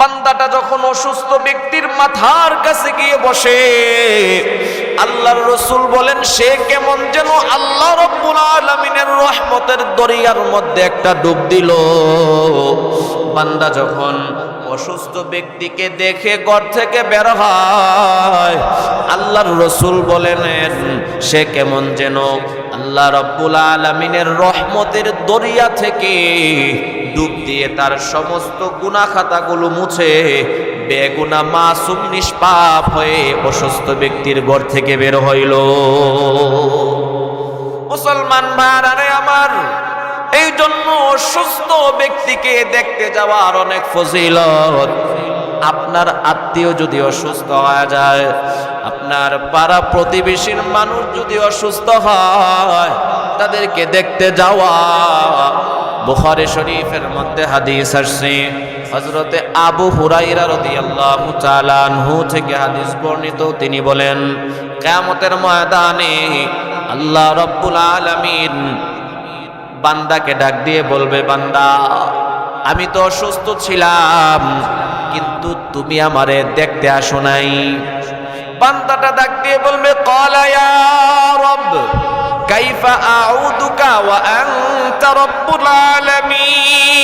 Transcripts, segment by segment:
বান্দাটা যখন অসুস্থ ব্যক্তির মাথার কাছে গিয়ে বসে, আল্লাহর রাসূল বলেন সে কেমন যেন আল্লাহ রাব্বুল আলামিনের রহমতের দরিয়ার মধ্যে একটা ডুব দিল। বান্দা যখন অসুস্থ ব্যক্তিকে দেখে ঘর থেকে বের হয়, আল্লাহর রাসূল বলেন সে কেমন যেন আল্লাহ রাব্বুল আলামিনের রহমতের দরিয়া থেকে ডুব দিয়ে তার সমস্ত গুনাহ খাতাগুলো মুছে বেগুনা মাসুম নিষ্পাপ হয়ে অসুস্থ ব্যক্তির ঘর থেকে বের হইল। মুসলমান ভাইরা আমার, এই জন্য অসুস্থ ব্যক্তিকে দেখতে যাওয়ার অনেক ফজিলত। আপনার আত্মীয় যদি অসুস্থ হয়ে যায়, আপনার পাড়া প্রতিবেশীর মানুষ যদি অসুস্থ হয়, তাদেরকে দেখতে যাওয়া। বুখারী শরীফের মধ্যে হাদিস আসছে, হযরতে আবু হুরায়রা রাদিয়াল্লাহু তাআলা আনহু থেকে হাদিস বর্ণিত। তিনি বলেন, কিয়ামতের ময়দানে আল্লাহ রাব্বুল আলামিন বান্দাকে ডাক দিয়ে বলবে, বান্দা আমি তো অসুস্থ ছিলাম, কিন্তু তুমি আমারে দেখতে আসো নাই। বান্দাটা ডাক দিয়ে বলবে, ক্বালা ইয়া রব কাইফা আউদুকা ওয়া আনতা রাব্বুল আলামিন।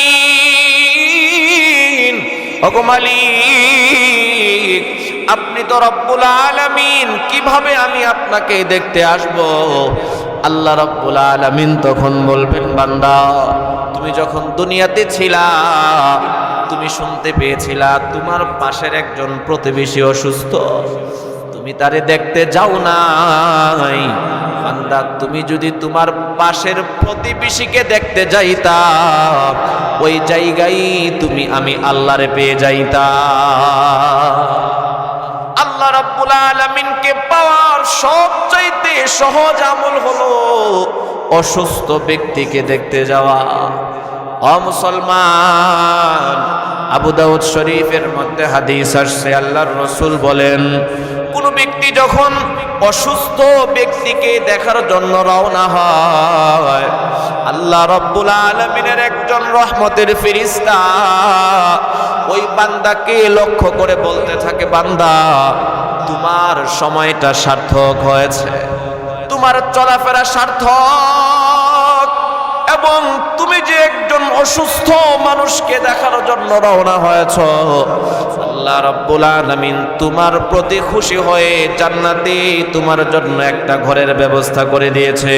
ওগো মালিক, আপনি তো রব্বুল আলামিন, কিভাবে আমি আপনাকে দেখতে আসব? আল্লাহ রাব্বুল আলামিন তখন বলবেন, বান্দা তুমি যখন দুনিয়াতে ছিলা, তুমি শুনতে পেয়েছিলা তোমার পাশের একজন প্রতিবেশী অসুস্থ, তুমি তারে দেখতে যাও নাই। বান্দা তুমি যদি তোমার পাশের প্রতিবেশীকে দেখতে যাইতা, ওই জায়গায় তুমি আমি আল্লাহরে পেয়ে যাইতা। আল্লাহ রাব্বুল আলামিনকে পাওয়ার সবচাইতে সহজ আমল হলো অসুস্থ ব্যক্তিকে দেখতে যাওয়া। ও মুসলমান, আবু দাউদ শরীফের মধ্যে হাদিস আসছে, আল্লাহর রাসূল বলেন, কোন ব্যক্তি যখন অসুস্থ ব্যক্তিকে দেখার জন্য রওনা হয়, আল্লাহ রাব্বুল আলামিনের একজন রহমতের ফেরেশতা ওই বান্দাকে লক্ষ্য করে বলতে থাকে, বান্দা তোমার সময়টা সার্থক হয়েছে, তোমার চলাফেরা সার্থক, এবং তুমি যে একজন অসুস্থ মানুষকে দেখার জন্য রওনা হয়েছ, আল্লাহ রাব্বুল আলামিন তোমার প্রতি খুশি হয়ে জান্নাতে তোমার জন্য একটা ঘরের ব্যবস্থা করে দিয়েছে।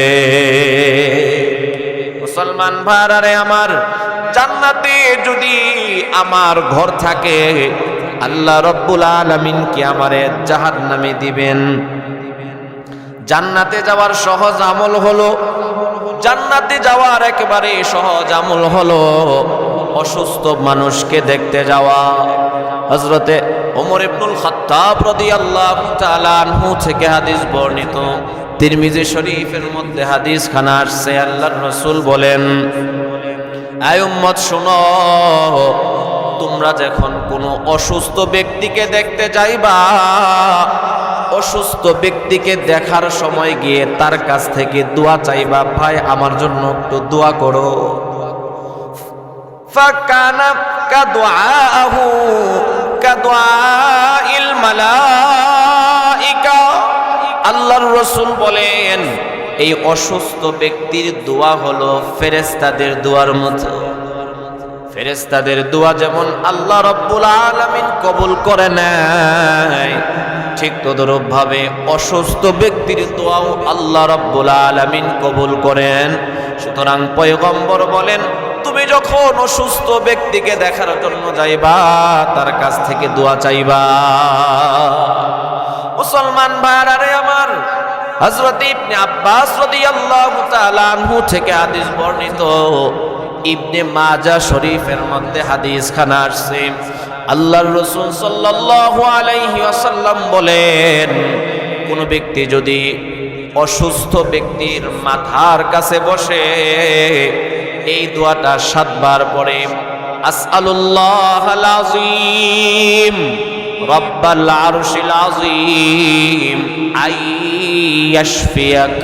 মুসলমান ভাইরা আমার, জান্নাতে যদি আমার ঘর থাকে, আল্লাহ রাব্বুল আলামিন কি আমারে জাহান্নামে দিবেন? জান্নাতে যাওয়ার সহজ আমল হলো, জান্নাতে যাওয়ার একেবারে সহজ আমল হলো অসুস্থ মানুষকে দেখতে যাওয়া। হযরতে ওমর ইবনুল খাত্তাব রাদিয়াল্লাহু তাআলা আনহু থেকে হাদিস বর্ণিত, তিরমিজি শরীফের মধ্যে হাদিস খানা আসছে, আল্লাহর রাসূল বলেন, আয় উম্মত শুনো, তোমরা যখন কোনো অসুস্থ ব্যক্তিকে দেখতে যাইবা, অসুস্থ ব্যক্তিকে দেখার সময় গিয়ে তার কাছ থেকে দোয়া চাইবা, ভাই আমার জন্য একটু দোয়া করো। ফাকানা কাদুআহু কাদুআইল মালাইকা। আল্লাহর রাসূল বলেন, এই অসুস্থ ব্যক্তির দোয়া হলো ফেরেশতাদের দোয়ার মতো। ফেরেশতাদের দোয়া যেমন আল্লাহ রাব্বুল আলামিন কবুল করে নেয়, ঠিক তদ্রূপ ভাবে অসুস্থ ব্যক্তির দোয়াও আল্লাহ রাব্বুল আলামিন কবুল করেন। সুতরাং পয়গম্বর বলেন, তুমি যখন অসুস্থ ব্যক্তিকে দেখার জন্য যাইবা, তার কাছ থেকে দোয়া চাইবা। মুসলমান ভাইরা আমার, হযরত ইবনে আব্বাস রাদিয়াল্লাহু তাআলা আনহু থেকে হাদিস বর্ণিত, ইবনে মাজাহ শরীফের মধ্যে হাদিস খানা আসছে, আল্লাহর রাসূল সাল্লাল্লাহু আলাইহি ওয়াসাল্লাম বলেন, কোন ব্যক্তি যদি অসুস্থ ব্যক্তির মাথার কাছে বসে এই দোয়াটা 7 বার পড়ে, আসআলুল্লাহাল আযীম রব্বাল আরশিল আযীম আইয়াশফিয়াক,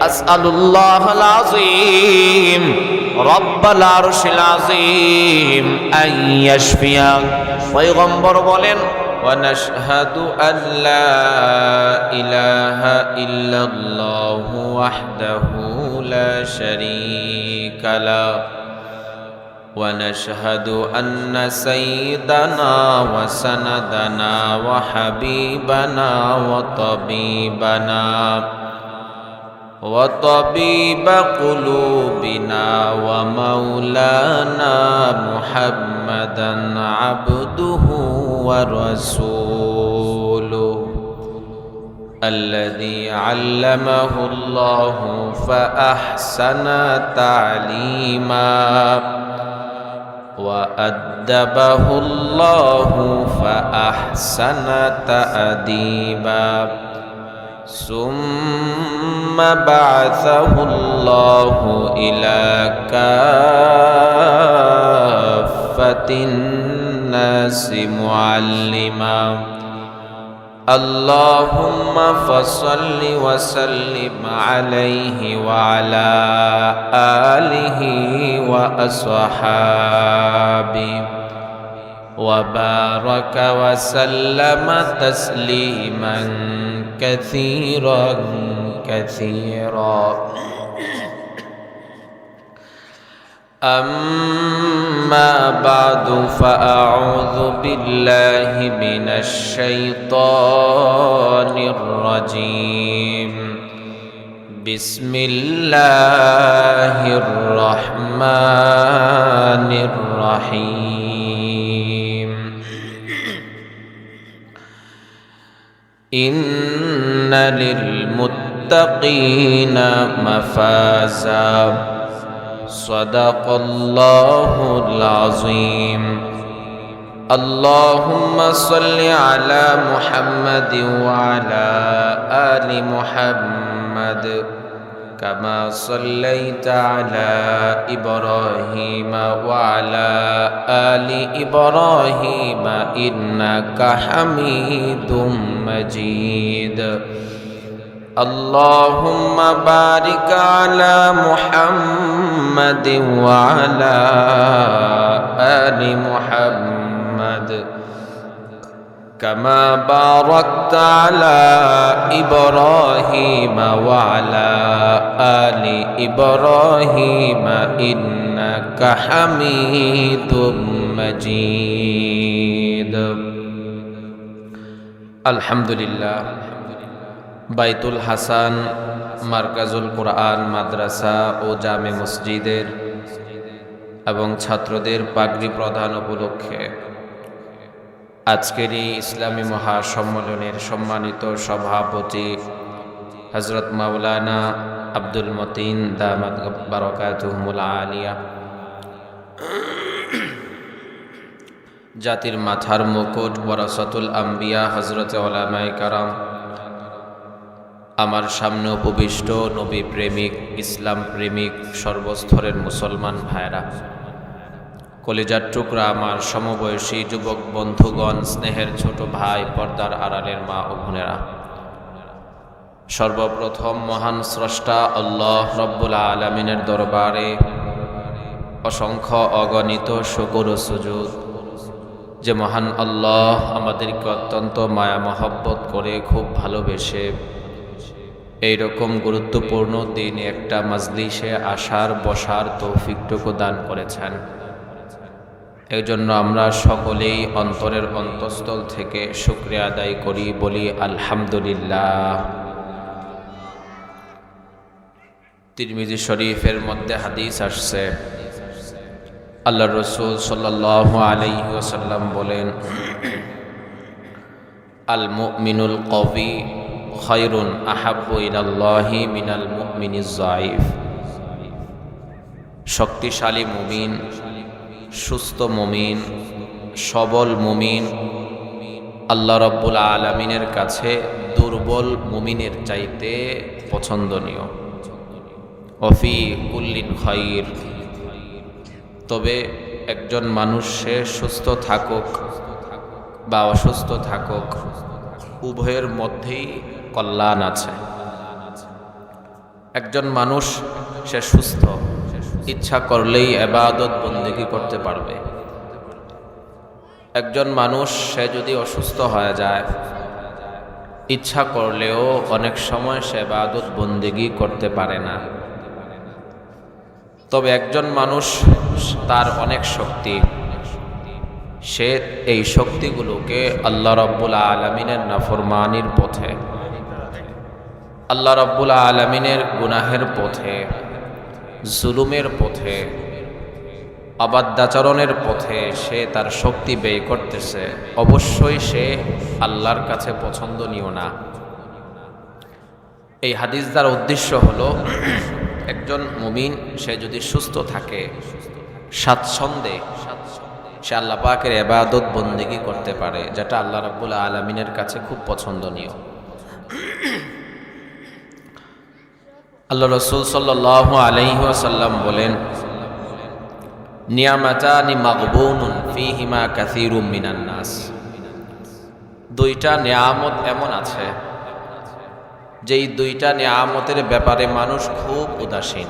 আসআলুল্লাহাল আযীম রব্বাল আরশিল আযীম আইয়াশফিয়াক, পয়গম্বর বলেন ونشهد أن لا إله إلا الله وحده لا شريك له ونشهد أن سيدنا وسندنا وحبيبنا وطبيب قلوبنا ومولانا محمدا عبده ورسوله الذي علمه الله فأحسن تعليما وأدبه الله فأحسن تأديبا ثم بعثه الله إلى كافة الناس معلما اللهم فصل وسلم عليه وعلى آله وأصحابه وبارك وسلم تسليما كثيرا كثيرا أما بعد فأعوذ بالله من الشيطان الرجيم بسم الله الرحمن الرحيم إن للمتقين مفازا صدق الله العظيم اللهم صل على محمد وعلى آل محمد كما صليت على إبراهيم وعلى آل إبراهيم إنك حميد مجيد اللهم بارك على محمد وعلى آل محمد كما باركت على إبراهيم وعلى آل إبراهيم إنك حميد مجيد الحمد لله বাইতুল হাসান মার্কাজুল কোরআন মাদ্রাসা ও জামে মসজিদের এবং ছাত্রদের পাগড়ি প্রদান উপলক্ষে আজকের এই ইসলামী মহাসম্মেলনের সম্মানিত সভাপতি হযরত মাওলানা আব্দুল মতিন দামাত বারাকাতুহুল আলিয়া, জাতির মাথার মুকুট ওয়ারাসাতুল আম্বিয়া হযরত উলামায়ে কারাম, আমার সামনে উপবিষ্ট নবী প্রেমিক ইসলাম প্রেমিক সর্বস্তরের মুসলমান ভাইরা, কলিজার টুকরা আমার সমবয়সী যুবক বন্ধুগণ, স্নেহের ছোট ভাই, পর্দার আড়ালের মা ও বোনেরা, সর্বপ্রথম মহান স্রষ্টা আল্লাহ রব্বুল আলামিনের দরবারে অসংখ্য অগণিত শুকর ও সুজুদ, যে মহান আল্লাহ আমাদেরকে অত্যন্ত মায়া মহব্বত করে খুব ভালোবেসে এইরকম গুরুত্বপূর্ণ দিনে একটা মাজলিসে আসার বসার তৌফিকটুকু দান করেছেন। এই জন্য আমরা সকলেই অন্তরের অন্তঃস্থল থেকে শুকরিয়া আদায় করি, বলি আলহামদুলিল্লাহ। তিরমিজি শরীফের মধ্যে হাদিস আসছে, আল্লাহর রাসূল সাল্লাল্লাহু আলাইহি ওয়াসাল্লাম বলেন, আল মুমিনুল কওয়ি খায়রুন আহাব্বু ইলাল্লাহি মিনাল মুমিনিজ যায়িফ। শক্তিশালী মুমিন, সুস্থ মুমিন, সবল মুমিন আল্লাহ রাব্বুল আলামিনের কাছে দুর্বল মুমিনের চাইতে পছন্দনীয়। ওয়াফি কুল্লিন খায়র, তবে একজন মানুষ সে সুস্থ থাকুক বা অসুস্থ থাকুক, উভয়ের মধ্যেই কল্যাণ আছে। একজন মানুষ সে সুস্থ, ইচ্ছা করলেই ইবাদত বন্দেগী করতে পারবে, একজন মানুষ সে যদি অসুস্থ হয়ে যায়, ইচ্ছা করলেও অনেক সময় সে ইবাদত বন্দেগী করতে পারে না। তবে একজন মানুষ তার অনেক শক্তি, সে এই শক্তিগুলোকে আল্লাহ রাব্বুল আলামিনের নাফরমানির পথে, আল্লাহ রাব্বুল আলামিনের গুনাহের পথে, জুলুমের পথে, অবাধ্যাচরণের পথে সে তার শক্তি ব্যয় করতেছে, অবশ্যই সে আল্লাহর কাছে পছন্দনীয় না। এই হাদিস দ্বারা উদ্দেশ্য হলো একজন মুমিন সে যদি সুস্থ থাকে, স্বাচ্ছন্দ্যে সে আল্লাহ পাকের ইবাদত বন্দেগী করতে পারে, যেটা আল্লাহ রাব্বুল আলামিনের কাছে খুব পছন্দনীয়। আল্লাহ রাসূল সাল্লাল্লাহু আলাইহি ওয়াসাল্লাম বলেন, নিয়ামাতানি মাগবুনুন ফীহিমা কাসীরুম মিনান নাস। দুইটা নিয়ামত এমন আছে যেই দুইটা নিয়ামতের ব্যাপারে মানুষ খুব উদাসীন।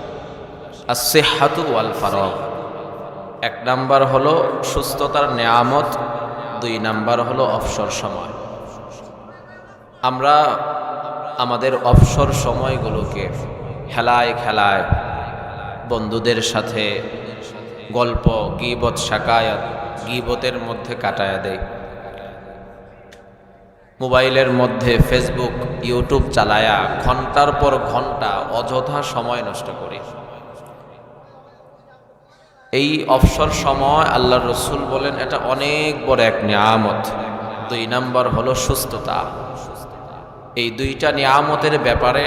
আস-সিহহাতু ওয়াল ফারাগ, এক নাম্বার হলো সুস্থতার নিয়ামত, দুই নাম্বার হলো অবসর সময়। আমরা আমাদের অবসর সময়গুলোকে খেলায় খেলায়, বন্ধুদের সাথে গল্প, গীবত, শাকায়াত, গীবতের মধ্যে কাটায়া দেয়। মোবাইলের মধ্যে ফেসবুক, ইউটিউব চালায়া ঘন্টার পর ঘন্টা অযথা সময় নষ্ট করি। এই অবসর সময় আল্লাহর রাসূল বলেন এটা অনেক বড় এক নিয়ামত। দুই নাম্বার হলো সুস্থতা। এই দুইটা নিয়ামতের ব্যাপারে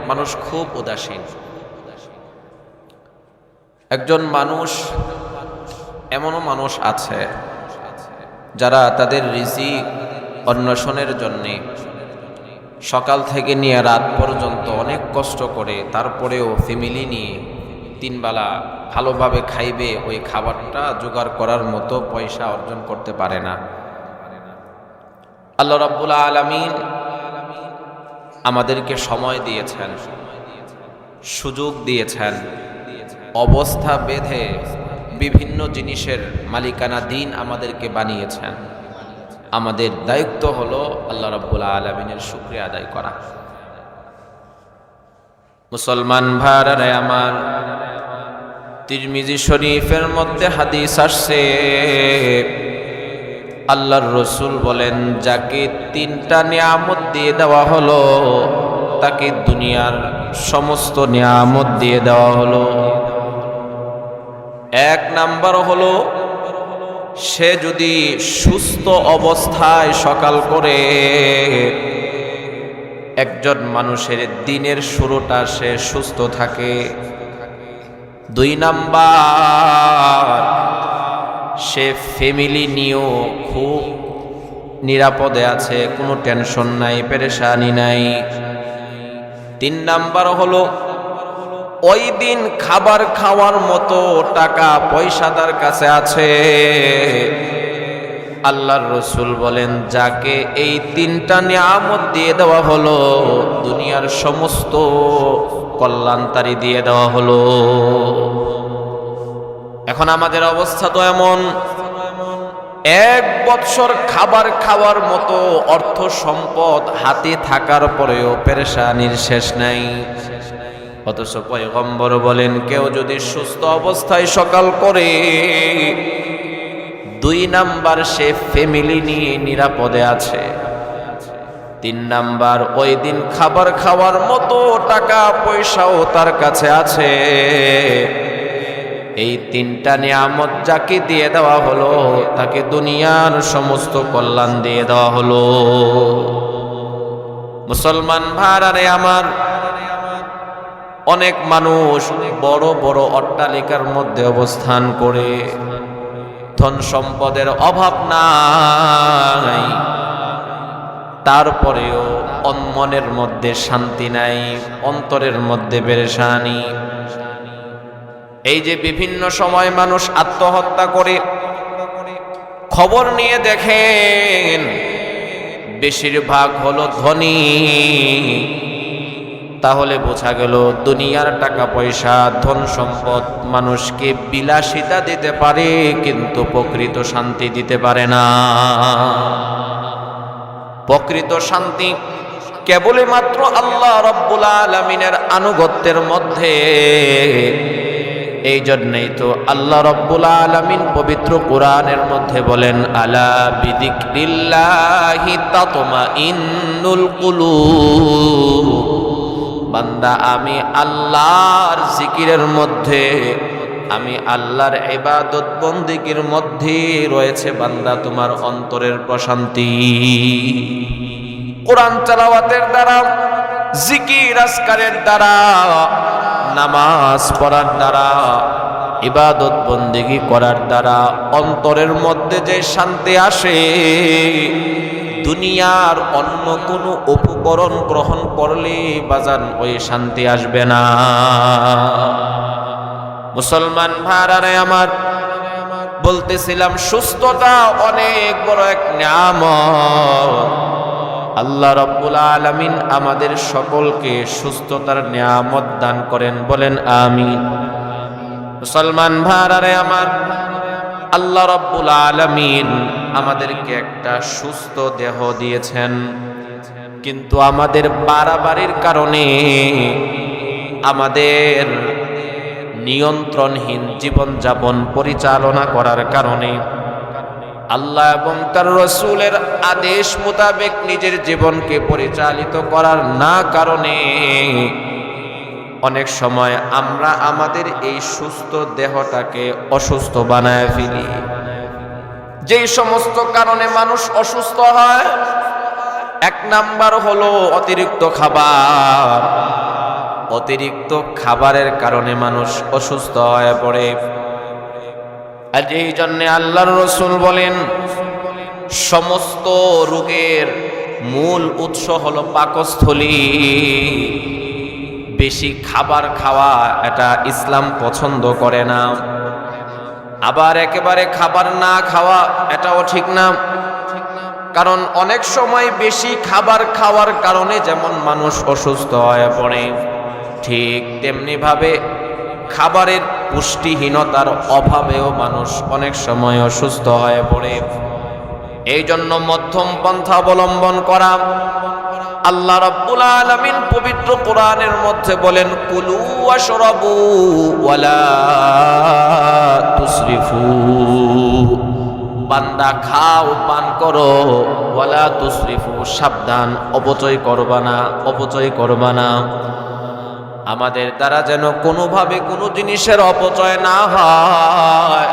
মানুষ খুব উদাসীন। একজন মানুষ, এমনও মানুষ আছে যারা তাদের রিজিক অন্বেষণের জন্যে সকাল থেকে নিয়ে রাত পর্যন্ত অনেক কষ্ট করে, তারপরেও ফ্যামিলি নিয়ে তিন বেলা ভালোভাবে খাইবে, ওই খাবারটা জোগাড় করার মতো পয়সা অর্জন করতে পারে না। আল্লাহ রাব্বুল আলামিন আমাদেরকে সময় দিয়েছেন, সুযোগ দিয়েছেন, অবস্থা বেঁধে বিভিন্ন জিনিসের মালিকানা দিন আমাদেরকে বানিয়েছেন। আমাদের দায়িত্ব হলো আল্লাহ রাব্বুল আলামিনের শুকরিয়া আদায় করা। মুসলমান ভাইরা আমার, তিরমিজি শরীফের মধ্যে হাদিস আসছে, আল্লাহর রাসূল বলেন, যাকে তিনটা নিয়ামত দিয়ে দেওয়া হলো তাকে দুনিয়ার সমস্ত নিয়ামত দিয়ে দেওয়া হলো। এক নাম্বার হলো, সে যদি সুস্থ অবস্থায় সকাল করে, একজন মানুষের দিনের শুরুটা সে সুস্থ থাকে। দুই নাম্বার, সে ফ্যামিলি নিয়েও খুব নিরাপদে আছে, কোনো টেনশন নাই, পেরেশানি নাই। তিন নাম্বার হলো, ওই দিন খাবার খাওয়ার মতো টাকা পয়সা তার কাছে আছে। আল্লাহর রাসূল বলেন, যাকে এই তিনটা নিয়ামত দিয়ে দেওয়া হলো, দুনিয়ার সমস্ত কল্যাণতারি দিয়ে দেওয়া হলো। এখন আমাদের অবস্থা তো এমন, এক বৎসর খাবার খাওয়ার মতো অর্থ সম্পদ হাতে থাকার পরেও পেরেশানির শেষ নাই। অথচ পয়গম্বর বলেন, কেউ যদি সুস্থ অবস্থায় সকাল করে, দুই নাম্বার সে ফ্যামিলি নিয়ে নিরাপদে আছে। তিন নাম্বার, ওই দিন খাবার খাওয়ার মতো টাকা পয়সাও তার কাছে আছে। এই তিনটা নিয়ামত যাকে দিয়ে দেওয়া হলো, তাকে দুনিয়ার সমস্ত কল্যাণ দিয়ে দেওয়া হলো। মুসলমান ভাইরা আমার, অনেক মানুষ বড় বড় অট্টালিকার মধ্যে অবস্থান করে, ধন সম্পদের অভাব নাই, তারপরেও মনের মধ্যে শান্তি নাই, অন্তরের মধ্যে পেরেশানি। এই যে বিভিন্ন সময় মানুষ আত্মহত্যা করে, খবর নিয়ে দেখেন বেশিরভাগ হলো ধনী, তাহলে বোঝা গেল দুনিয়ার টাকা পয়সা ধন সম্পদ মানুষকে বিলাসিতা দিতে পারে, কিন্তু প্রকৃত শান্তি দিতে পারে না। প্রকৃত শান্তি কেবলই মাত্র আল্লাহ রাব্বুল আলামিনের আনুগত্যের মধ্যে। এই জন্যই তো আল্লাহ রাব্বুল আলামিন পবিত্র কোরআনের মধ্যে বলেন, আলা বিযিকরিল্লাহি তাতমাইন্নুল কুলুব। বান্দা, আমি আল্লাহর জিকিরের মধ্যে, আমি আল্লাহর ইবাদত বন্দেগীর মধ্যে রয়েছে বান্দা তোমার অন্তরের প্রশান্তি। কোরআন তেলাওয়াতের দ্বারা, জিকির আজকারের দ্বারা, নামাজ পড়ার দ্বারা, ইবাদত বন্দেগী করার দ্বারা অন্তরের মধ্যে যে শান্তি আসে, দুনিয়ার অন্য কোনো উপকরণ গ্রহণ করলে বাজান ওই শান্তি আসবে না। মুসলমান ভাইরা আমার, বলতেছিলাম সুস্থতা অনেক বড় এক নিয়ামত। আল্লাহ রাব্বুল আলামিন আমাদের সকলকে সুস্থতার নিয়ামত দান করেন, বলেন আমিন। মুসলমান ভাইরা আমার, আল্লাহ রাব্বুল আলামিন আমাদেরকে একটা সুস্থ দেহ দিয়েছেন, কিন্তু আমাদের বাড়াবাড়ির কারণে, আমাদের নিয়ন্ত্রণহীন জীবনযাপন পরিচালনা করার কারণে, আল্লাহ এবং তার রাসূলের আদেশ মোতাবেক নিজের জীবনকে পরিচালিত করার না কারণে অনেক সময় আমরা আমাদের এই সুস্থ দেহটাকে অসুস্থ বানায় ফেলি। যেই সমস্ত কারণে মানুষ অসুস্থ হয়, এক নাম্বার হলো অতিরিক্ত খাবার। অতিরিক্ত খাবারের কারণে মানুষ অসুস্থ হয়ে পড়ে। আর এই জন্যে আল্লাহর রাসূল বলেন, সমস্ত রোগের মূল উৎস হলো পাকস্থলী। বেশি খাবার খাওয়া এটা ইসলাম পছন্দ করে না। আবার একেবারে খাবার না খাওয়া এটাও ঠিক না, কারণ অনেক সময় বেশি খাবার খাওয়ার কারণে যেমন মানুষ অসুস্থ হয়ে পড়ে, ঠিক তেমনি ভাবে খাবারের পুষ্টিহীনতার অভাবেও মানুষ অনেক সময় অসুস্থ হয়ে পড়ে। এই জন্য মধ্যম পন্থা অবলম্বন করা। আল্লাহ রাব্বুল আলামিন পবিত্র কোরআনের মধ্যে বলেন, কুলু ওয়াশরাবু ওয়ালা তুসরিফু। বান্দা, খাও পান করো, ওয়ালা তুসরিফু, সাবধান, অপচয় করবা না, অপচয় করবা না। আমাদের দ্বারা যেন কোনোভাবে কোনো জিনিসের অপচয় না হয়।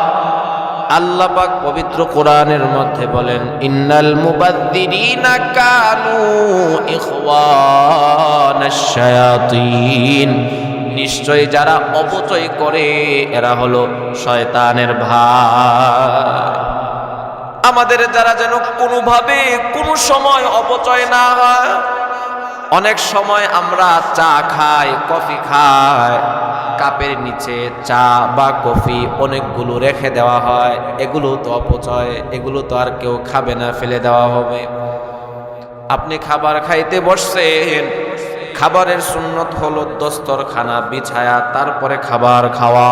আল্লাহ পাক পবিত্র কোরআনের মধ্যে বলেন, ইন্নাল মুবাদ্দিরিনা কানু ইখওয়ানাশ শায়াতিন। নিশ্চয় যারা অপচয় করে এরা হলো শয়তানের ভাই। আমাদের দ্বারা যেন কোনোভাবে কোনো সময় অপচয় না হয়। অনেক সময় আমরা চা খাই, কফি খাই, কাপের নিচে চা বা কফি অনেকগুলো রেখে দেওয়া হয়। এগুলো তো অপচয়, এগুলো তো আর কেউ খাবে না, ফেলে দেওয়া হবে। আপনি খাবার খাইতে বসছেন, খাবারের সুন্নত হলো দস্তরখানা বিছায়া তারপরে খাবার খাওয়া।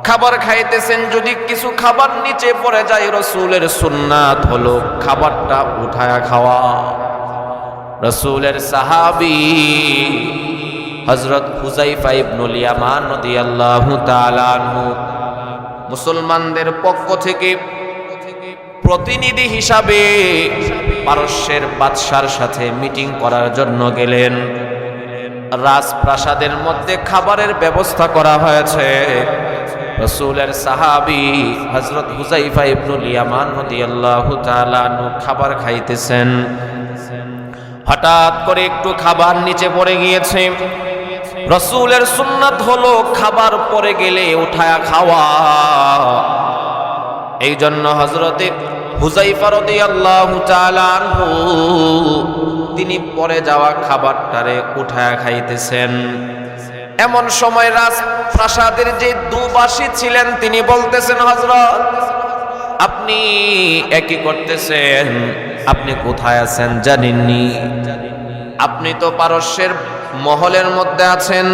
খাবার খাইতেছেন, যদি কিছু খাবার নিচে পড়ে যায়, রাসূলের সুন্নাত হলো খাবারটা উঠায়া খাওয়া। রাসূলের সাহাবী হযরত হুযায়ফা ইবনুল ইয়ামান রাদিয়াল্লাহু তাআলা আনহু মুসলমানদের পক্ষ থেকে প্রতিনিধি হিসাবে পারস্যের বাদশার সাথে মিটিং করার জন্য গেলেন। রাজপ্রাসাদের মধ্যে খাবারের ব্যবস্থা করা হয়েছে। রাসূলের সাহাবী হযরত হুযায়ফা ইবনুল ইয়ামান রাদিয়াল্লাহু তাআলা আনহু খাবার খাইতেছেন। হঠাৎ করে একটু খাবার নিচে পড়ে গিয়েছে। রাসূলের সুন্নাত হলো খাবার পড়ে গেলে উঠায়া খাওয়া। এই জন্য হযরতে হুযায়ফা রাদিয়াল্লাহু তাআলা আনহু তিনি পড়ে যাওয়া খাবারটারে উঠায়া খাইতেছেন। এমন সময় রাজপ্রাসাদের যে দুবাসী ছিলেন তিনি বলতেছেন, হযরত আপনি একই করতেছেন, আপনি কোথায় আছেন জানেননি? আপনি তো পারস্যের মহলের মধ্যে আছেন,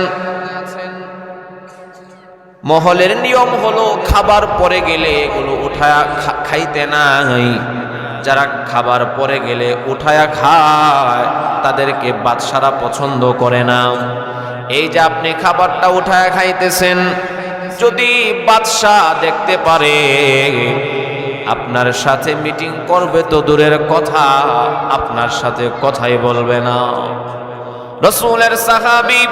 মহলের নিয়ম হলো খাবার পরে গেলে এগুলো উঠায়া খাইতে নাই। যারা খাবার পরে গেলে উঠায়া খায় তাদেরকে বাদশারা পছন্দ করে না। এই যে আপনি খাবারটা উঠায়া খাইতেছেন, যদি বাদশা দেখতে পারে আপনার সাথে মিটিং করবে তো দূরের কথা, আপনার সাথে কথাই বলবে না। রাসূলের সাহাবী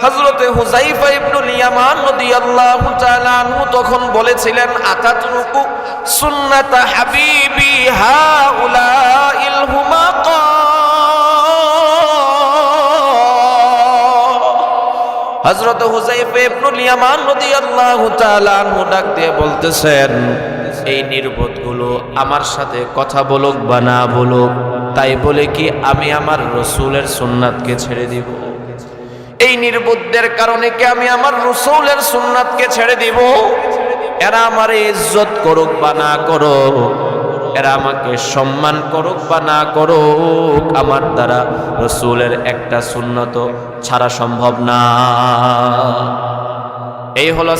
হযরতে হুযায়ফা ইবনুল ইয়ামান রাদিয়াল্লাহু তাআলা আনহু তখন বলেছিলেন, আতাতরুকু সুন্নাতা হাবিবি হাউলাইল হুমাকা। হযরতে হুযায়ফা ইবনুল ইয়ামান রাদিয়াল্লাহু তাআলা আনহু ডাক দিয়ে বলতেছেন, এই নির্বোধগুলো আমার সাথে কথা বলুক বা না বলুক, তাই বলে কি আমি আমার রাসূলের সুন্নাতকে ছেড়ে দিব? এই নির্বোধদের কারণে কি আমি আমার রাসূলের সুন্নাতকে ছেড়ে দিব? এরা আমার ইজ্জত করুক বা না করুক, এরা আমাকে সম্মান করুক বা না করুক, আমার দ্বারা রাসূলের একটা সুন্নত ছাড়া সম্ভব না। এই হলো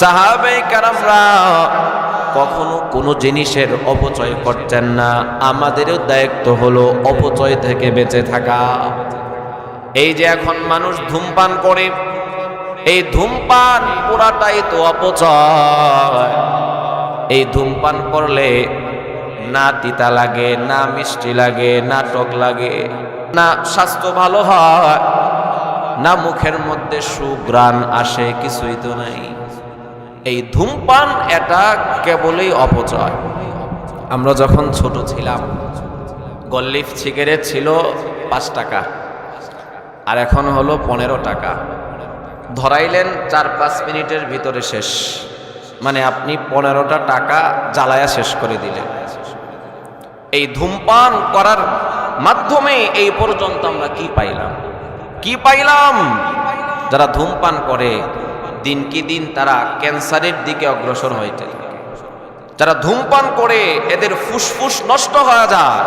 সাহাবায়ে কেরামরা কখনো কোনো জিনিসের অপচয় করতেন না। আমাদেরও দায়িত্ব হলো অপচয় থেকে বেঁচে থাকা। এই যে এখন মানুষ ধূমপান করে, এই ধূমপান পুরাটাই তো অপচয়। এই ধূমপান করলে না তিতা লাগে, না মিষ্টি লাগে, না টক লাগে, না স্বাস্থ্য ভালো হয়, না মুখের মধ্যে সুঘ্রাণ আসে, কিছুই তো নাই। এই ধূমপান এটা কেবলই অপচয়। আমরা যখন ছোট ছিলাম গল্লিফ সিগারেট ছিল 5 টাকা, আর এখন হলো 15 টাকা। ধরাইলেন 4-5 মিনিটের ভিতরে শেষ, মানে আপনি 15টা টাকা জ্বালায়া শেষ করে দিলেন। এই ধূমপান করার মাধ্যমে এই পর্যন্ত আমরা কি পাইলাম? যারা ধূমপান করে দিন কি দিন তারা ক্যান্সারের দিকে অগ্রসর হইতে থাকে। যারা ধূমপান করে এদের ফুসফুস নষ্ট হয়ে যায়।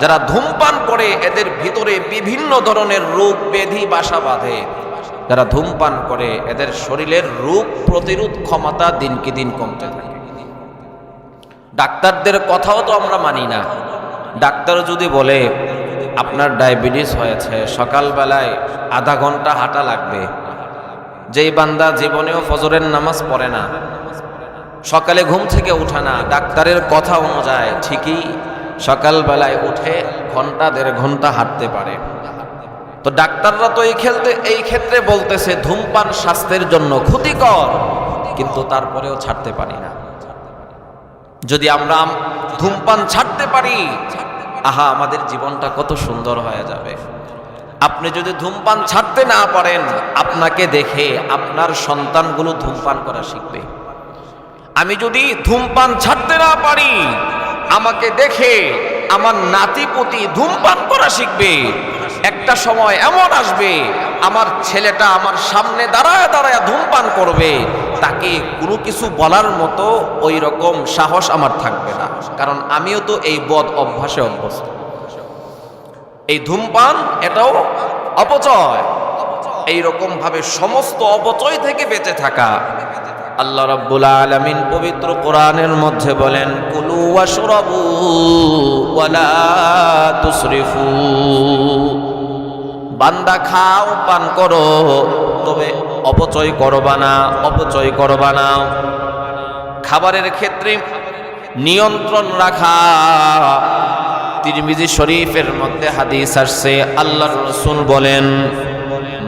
যারা ধূমপান করে এদের ভিতরে বিভিন্ন ধরনের রোগ ব্যাধি বাসা বাঁধে। যারা ধূমপান করে এদের শরীরের রোগ প্রতিরোধ ক্ষমতা দিন কি দিন কমতে থাকে। ডাক্তারদের কথাও তো আমরা মানি না। ডাক্তার যদি বলে আপনার ডায়াবেটিস হয়েছে, সকালবেলায় আধা ঘন্টা হাঁটা লাগবে, যেই বান্দা জীবনেও ফজরের নামাজ পড়ে না, সকালে ঘুম থেকে উঠে না, ডাক্তারের কথা অনুযায়ী ঠিকই সকালবেলায় উঠে 1-1.5 ঘন্টা হাঁটতে পারে। তো ডাক্তাররা তো এই ক্ষেত্রে বলতেছে ধূমপান স্বাস্থ্যের জন্য ক্ষতিকর, কিন্তু তারপরেও ছাড়তে পারি না। যদি আমরা ধূমপান ছাড়তে পারি, আহা আমাদের জীবনটা কত সুন্দর হয়ে যাবে। আপনি যদি ধূমপান ছাড়তে না পারেন, আপনাকে দেখে আপনার সন্তানগুলো ধূমপান করা শিখবে। আমি যদি ধূমপান ছাড়তে না পারি, আমাকে দেখে আমার নাতিপুতি ধূমপান করা শিখবে। একটা সময় এমন আসবে আমার ছেলেটা আমার সামনে দাঁড়ায় দাঁড়ায় ধূমপান করবে, তাকে কোনো কিছু বলার মতো ওই রকম সাহস আমার থাকবে না, কারণ আমিও তো এই বদ অভ্যাসে অভ্যস্ত। এই ধূমপান এটাও অপচয়। এই রকম ভাবে সমস্ত অপচয় থেকে বেঁচে থাকা। আল্লাহ রাব্বুল আলামিন পবিত্র কোরআনের মধ্যে বলেন, কুলু ওয়াশরাবু ওয়ালা তুসরিফু। বান্দা খাও পান করো, তবে অপচয় করবা না। খাবারের ক্ষেত্রে নিয়ন্ত্রণ রাখা। তিরমিজি শরীফের মধ্যে হাদিস আসছে, আল্লাহর রাসূল বলেন,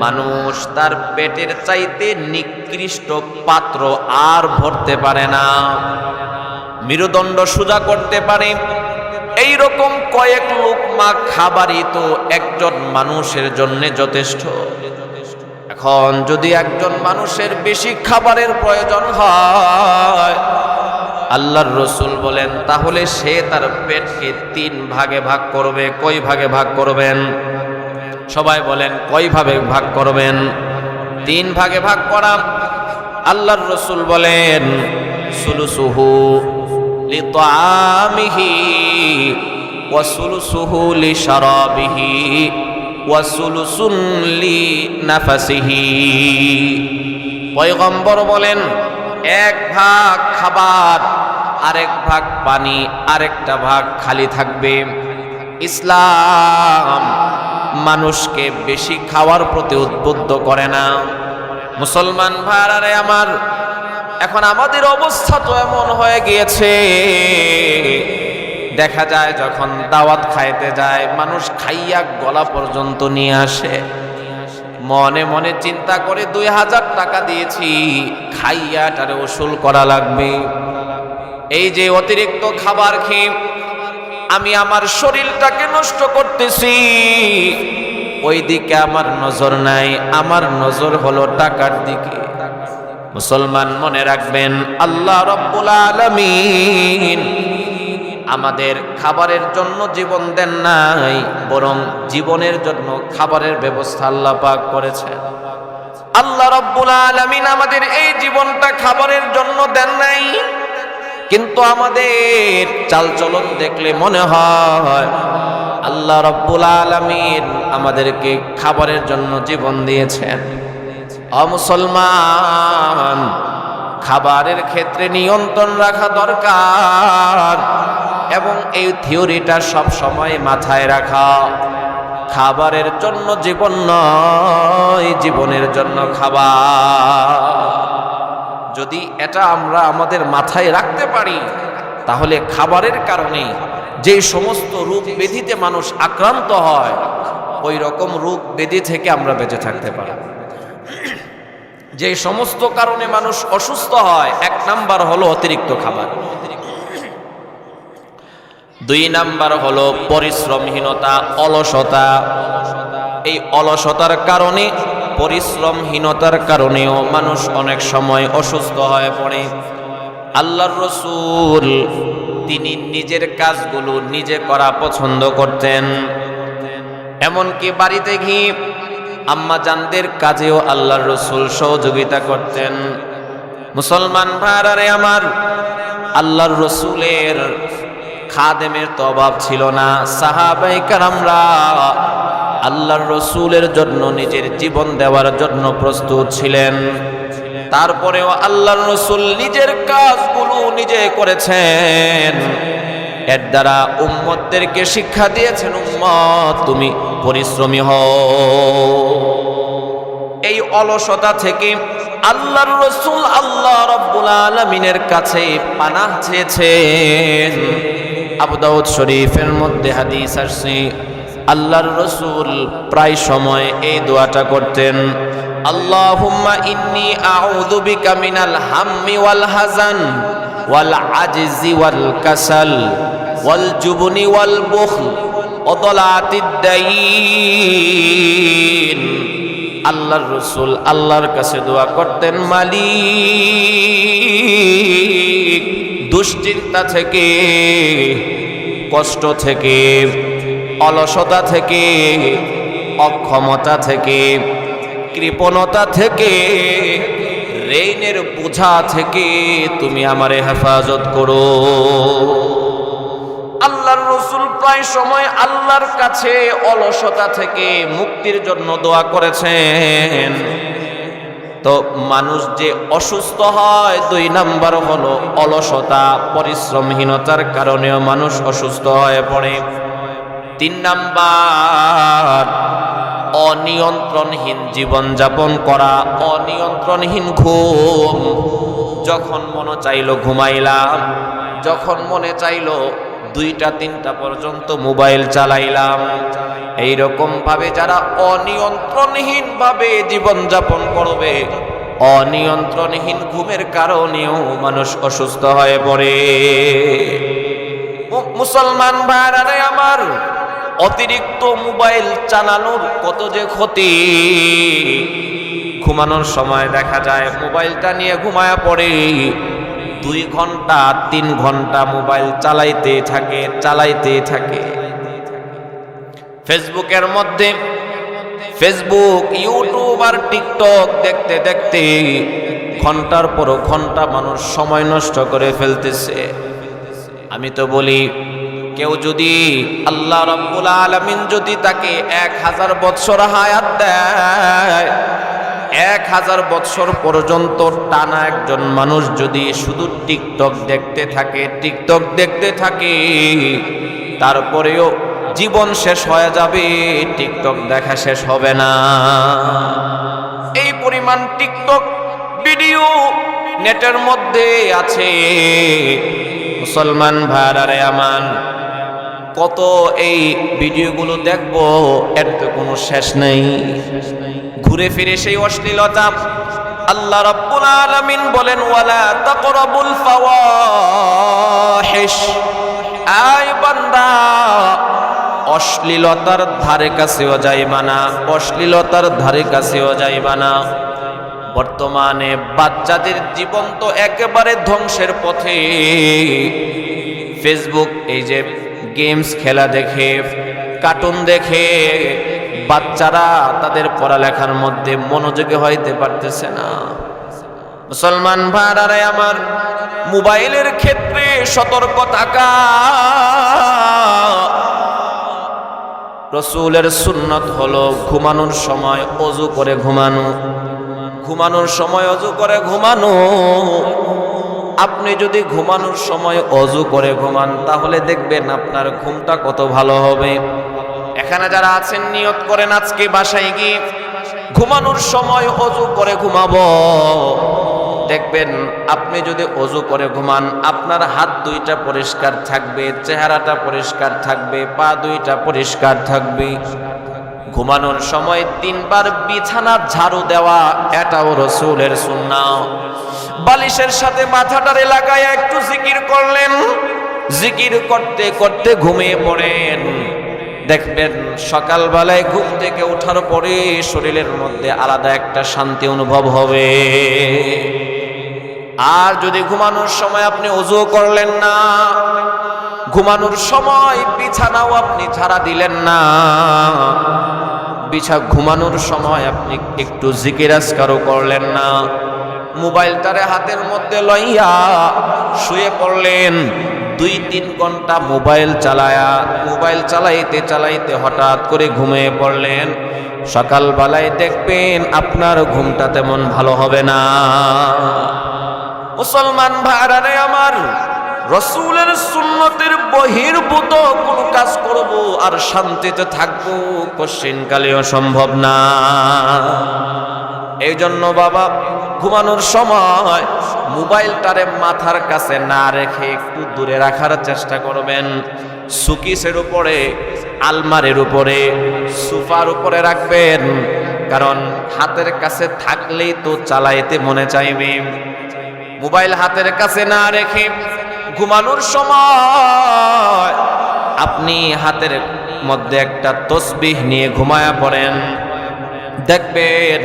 মানুষ তার পেটের চাইতে নিকৃষ্ট পাত্র আর ভরতে পারে না, মেরুদণ্ড সোজা করতে পারে। এই রকম কয়েক লোকমা খাবারই তো একজন মানুষের জন্য যথেষ্ট। এখন যদি একজন মানুষের বেশি খাবারের প্রয়োজন হয়, আল্লাহর রাসূল বলেন, তাহলে সে তার পেটকে 3 ভাগে ভাগ করবে। কয় ভাগে ভাগ করবেন? সবাই বলেন কয় ভাগে ভাগ করবেন? 3 ভাগে ভাগ করা। আল্লাহর রাসূল বলেন, সুলুসুহু লিতাআমিহি ওয়া সুলুসুহু লিশারাবিহি ওয়া সুলুসুন লিনাফসিহি। পয়গম্বর বলেন, এক ভাগ খাবার, আরেক ভাগ পানি, আরেকটা ভাগ খালি থাকবে। ইসলাম মানুষকে বেশি খাওয়ার প্রতি উদ্বুদ্ধ করে না। মুসলমান ভাইরা আমার, এখন আমাদের অবস্থা তো এমন হয়ে গিয়েছে, দেখা যায় যখন দাওয়াত খাইতে যায় মানুষ খাইয়া গলা পর্যন্ত নিয়ে আসে, মনে মনে চিন্তা করে 2000 টাকা দিয়েছি, খাইয়াটারে ওসুল করা লাগবে। এই যে অতিরিক্ত খাবার খেয়ে আমি আমার শরীরটাকে নষ্ট করতেছি, ওই দিকে আমার নজর নাই, আমার নজর হলো টাকার দিকে। মুসলমান মনে রাখবেন, আল্লাহ রাব্বুল আলামিন আমাদের খাবারের জন্য জীবন দেন নাই, বরং জীবনের জন্য খাবারের ব্যবস্থা আল্লাহ পাক করেছেন। আল্লাহ রাব্বুল আলামিন আমাদের এই জীবনটা খাবারের জন্য দেন নাই, কিন্তু আমাদের চালচলন দেখলে মনে হয় আল্লাহ রাব্বুল আলামিন আমাদেরকে খাবারের জন্য জীবন দিয়েছেন। মুসলমান, খাবারের ক্ষেত্রে নিয়ন্ত্রণ রাখা দরকার, এবং এই থিওরিটা সব সময় মাথায় রাখা। খাবারের জন্য জীবন নয়, জীবনের জন্য খাবার। যদি এটা আমরা আমাদের মাথায় রাখতে পারি, তাহলে খাবারের কারণে যে সমস্ত রোগ ব্যাধিতে মানুষ আক্রান্ত হয়, ওই রকম রোগ ব্যাধি থেকে আমরা বেঁচে থাকতে পারি। যে সমস্ত কারণে মানুষ অসুস্থ হয়, 1 নাম্বার হলো অতিরিক্ত খাবার, 2 নাম্বার হলো পরিশ্রমহীনতা, অলসতা। এই অলসতার কারণে, পরিশ্রমহীনতার কারণেও মানুষ অনেক সময় অসুস্থ হয়ে পড়ে। আল্লাহর রাসূল তিনি নিজের কাজগুলো নিজে করা পছন্দ করতেন, এমনকি বাড়িতে গিয়ে আম্মা জানদের কাজেও আল্লাহর রাসূল সহযোগিতা করতেন। মুসলমান ভাইরা আমার, আল্লাহর রাসূলের খাদেমের তো অভাব ছিল না। সাহাবায়ে কেরামরা আল্লাহর রাসূলের জন্য নিজের জীবন দেওয়ার জন্য প্রস্তুত ছিলেন। তারপরেও আল্লাহর রাসূল নিজের কাজগুলো নিজে করেছেন। এর দ্বারা উম্মতদেরকে শিক্ষা দিয়েছেন, উম্মত তুমি পরিশ্রমী হও। এই অলসতা থেকে আল্লাহর রাসূল আল্লাহ রাব্বুল আলামিনের কাছে পানাহ চেয়েছেন। আবু দাউদ শরীফের মধ্যে হাদিস আসছে, আল্লাহর রাসূল প্রায় সময় এই দোয়াটা করতেন, আল্লাহুম্মা ইন্নী আউযু বিকা মিনাল হাম্মি ওয়াল হাযান ওয়াল আজজি ওয়াল কাসাল ওয়াল জুবনি ওয়াল বুখল ওয়া দালাতিদ দাইন। আল্লাহর রাসূল আল্লাহর কাছে দোয়া করতেন, মালিক দুশ্চিন্তা থেকে, কষ্ট থেকে, অলসতা থেকে, অক্ষমতা থেকে, কৃপণতা থেকে, ঋণের বোঝা থেকে তুমি আমারে হেফাজত করো। আল্লাহর রাসূল প্রায় সময় আল্লাহর কাছে অলসতা থেকে মুক্তির জন্য দোয়া করেছেন। তো মানুষ যে অসুস্থ হয়, 2 নাম্বার হলো অলসতা, পরিশ্রমহীনতার কারণেও মানুষ অসুস্থ হয়ে পড়ে। 3 নাম্বার অনিয়ন্ত্রণহীন জীবনযাপন করা, অনিয়ন্ত্রণহীন ঘুম। যখন মনে চাইলো ঘুমাইলাম, যখন মনে চাইলো 2টা-3টা পর্যন্ত মোবাইল চালাইলাম। এইরকম ভাবে যারা অনিয়ন্ত্রণহীন ভাবে জীবনযাপন করবে, অনিয়ন্ত্রণহীন ঘুমের কারণেও মানুষ অসুস্থ হয়ে পড়ে। মুসলমান ভাইরা আমার, অতিরিক্ত মোবাইল চালানোর কত যে ক্ষতি। ঘুমানোর সময় দেখা যায় মোবাইলটা নিয়ে ঘুমায়া পড়ে, 2 ঘন্টা 3 ঘন্টা মোবাইল চালাইতে থাকে। ফেসবুকের মধ্যে ফেসবুক, ইউটিউব আর টিকটক দেখতে দেখতে ঘন্টার পর ঘন্টা মানুষ সময় নষ্ট করে ফেলতেছে। আমি তো বলি কেউ যদি আল্লাহ রাব্বুল আলামিন যদি তাকে 1000 বৎসর হায়াত দেয়, 1000 বৎসর পর্যন্ত টানা একজন মানুষ যদি শুধু টিকটক দেখতে থাকে, তারপরেও জীবন শেষ হয়ে যাবে, টিকটক দেখা শেষ হবে না। এই পরিমাণ টিকটক ভিডিও নেটের মধ্যে আছে। মুসলমান ভাইরা আমার, কত এই ভিডিওগুলো দেখবো, এর তো কোনো শেষ নেই। ঘুরে ফিরে সেই অশ্লীলতা। আল্লাহ রাব্বুল আলামিন বলেন, ওয়ালা তাকরাবুল ফাওয়াহিশ, আয় বান্দা অশ্লীলতার ধারে কাছেও যাইবা না, অশ্লীলতার ধারে কাছেও যাইবা না। বর্তমানে বাচ্চাদের জীবন তো একেবারে ধ্বংসের পথে। ফেসবুক, এই যে গেমস খেলা দেখে, কার্টুন দেখে বাচ্চারা তাদের পড়ালেখার মধ্যে মনোযোগী হইতে পারতেছে না। মুসলমান ভাইরা আমার, মোবাইলের ক্ষেত্রে সতর্ক থাকা। রাসূলের সুন্নাত হলো ঘুমানোর সময় ওযু করে ঘুমানো, ঘুমানোর সময় ওযু করে ঘুমানো। আপনি যদি ঘুমানোর সময় ওযু করে ঘুমান, তাহলে দেখবেন আপনার ঘুমটা কত ভালো হবে। এখানে যারা আছেন নিয়ত করেন আজকে বাসায় গিয়ে ঘুমানোর সময় ওযু করে ঘুমাবো। দেখবেন আপনি যদি ওযু করে ঘুমান, আপনার হাত দুইটা পরিষ্কার থাকবে, চেহারাটা পরিষ্কার থাকবে, পা দুইটা পরিষ্কার থাকবে। ঘুমানোর সময় 3 বার বিছানা ঝাড়ু দেওয়া, এটাও রাসূলের সুন্নাত। বালিশের সাথে মাথাটারে লাগায় একটু জিকির করলেন, জিকির করতে করতে ঘুমিয়ে পড়েন। দেখবেন সকালবেলায় ঘুম থেকে ওঠার পরে শরীরের মধ্যে আলাদা একটা শান্তি অনুভব হবে। আর যদি ঘুমানোর সময় আপনি ওযু করলেন না, ঘুমানোর সময় বিছানাও আপনি ঝাড়া দিলেন না, ঘুমানোর সময় আপনি একটু জিকির আজকারও করলেন না, মোবাইলটারে হাতের মধ্যে লইয়া শুয়ে পড়লেন, 2-3 ঘন্টা মোবাইল চালাইতে চালাইতে হঠাৎ করে ঘুমিয়ে পড়লেন, সকালবেলায় দেখবেন আপনার ঘুমটা তেমন ভালো হবে না। মুসলমান ভাইরা আমার, রাসূলের সুন্নতের বহির্ভূত কোন কাজ করব আর শান্তিতে থাকবো, কোশ্চিনকালেও সম্ভব না। এই জন্য বাবা, ঘুমানোর সময় মোবাইলটারে মাথার কাছে না রেখে একটু দূরে রাখার চেষ্টা করবেন। সুকিসের উপরে, আলমারির উপরে, সোফার উপরে রাখবেন, কারণ হাতের কাছে থাকলেই তো চালাইতে মনে চাইবে। মোবাইল হাতের কাছে না রেখে ঘুমানোর সময় আপনি হাতের মধ্যে একটা তসবিহ নিয়ে ঘুমায়া পড়েন। দেখবেন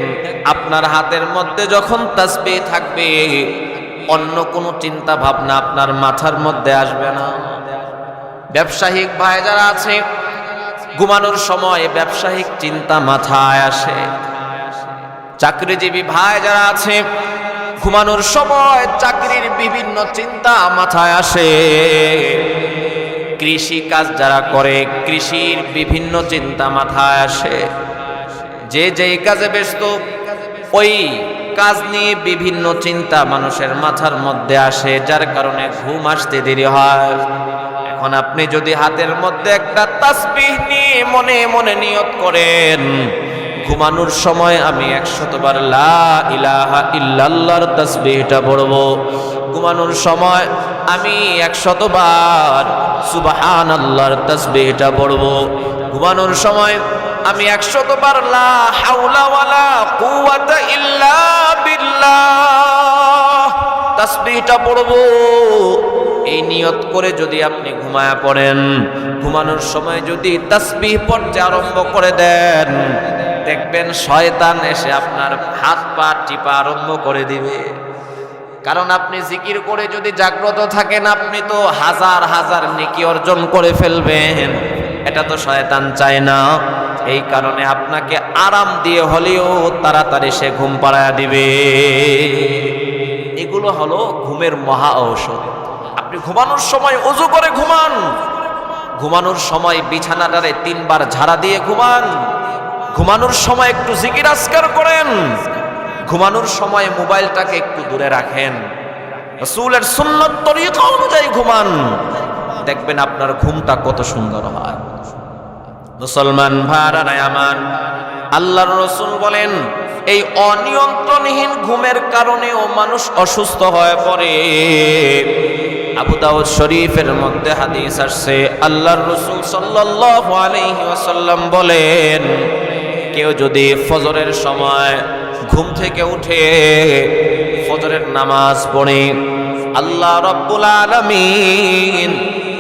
আপনার হাতের মধ্যে যখন তাসবিহ থাকবে, অন্য কোনো চিন্তা ভাবনা আপনার মাথার মধ্যে আসবে না। ব্যবসায়িক ভাই যারা আছে, ঘুমানোর সময় ব্যবসায়িক চিন্তা মাথায় আসে। চাকরিজীবী ভাই যারা আছে, ঘুমানোর সময় চাকরির বিভিন্ন চিন্তা মাথায় আসে। কৃষি কাজ যারা করে, কৃষির বিভিন্ন চিন্তা মাথায় আসে। যে যেই কাজে ব্যস্ত, ওই কাজ নিয়ে বিভিন্ন চিন্তা মানুষের মাথার মধ্যে আসে, যার কারণে ঘুম আসতে দেরি হয়। এখন আপনি যদি হাতের মধ্যে একটা তাসবিহ নিয়ে মনে মনে নিয়ত করেন, ঘুমানোর সময় আমি 100 বার লা ইলাহা ইল্লাল্লাহর তাসবিহটা পড়ব, ঘুমানোর সময় আমি 100 বার সুবহানাল্লাহর তাসবিহটা পড়ব, ঘুমানোর সময় আমি 100 বার লা হাওলা ওয়ালা কুওয়াতা ইল্লা বিল্লাহ তাসবিহটা পড়ব। এই নিয়ত করে যদি আপনি ঘুমায়া পড়েন, ঘুমানোর সময় যদি তাসবিহ পড়তে আরম্ভ করে দেন, দেখবেন শয়তান এসে আপনার হাত পা টিপা আরম্ভ করে দিবে। কারণ আপনি জিকির করে যদি জাগ্রত থাকেন, আপনি তো হাজার হাজার নেকি অর্জন করে ফেলবেন। এটা তো শয়তান চায় না। এই কারণে আপনাকে আরাম দিয়ে হলেও তাড়াতাড়ি সে ঘুম পাড়ায় দিবে। এগুলো হলো ঘুমের মহা ঔষধ। আপনি ঘুমানোর সময় ওযু করে ঘুমান, ঘুমানোর সময় বিছানাটারে 3 বার ঝাড়া দিয়ে ঘুমান। ঘুমানোর সময় একটু জিকির আজকার করেন। ঘুমানোর সময় মোবাইলটাকে একটু দূরে রাখেন। রাসূলের সুন্নাত তরিকা অনুযায়ী ঘুমান, দেখবেন আপনার ঘুমটা কত সুন্দর হয়। মুসলমান ভাইরা আমার, আল্লাহর রাসূল বলেন এই অনিয়ন্ত্রণহীন ঘুমের কারণেও মানুষ অসুস্থ হয়ে পড়ে। আবু দাউদ শরীফের মধ্যে হাদিস আসছে, আল্লাহর রাসূল সাল্লাল্লাহু আলাইহি ওয়াসাল্লাম বলেন, কেউ যদি ফজরের সময় ঘুম থেকে উঠে ফজরের নামাজ পড়ে, আল্লাহ রাব্বুল আলামিন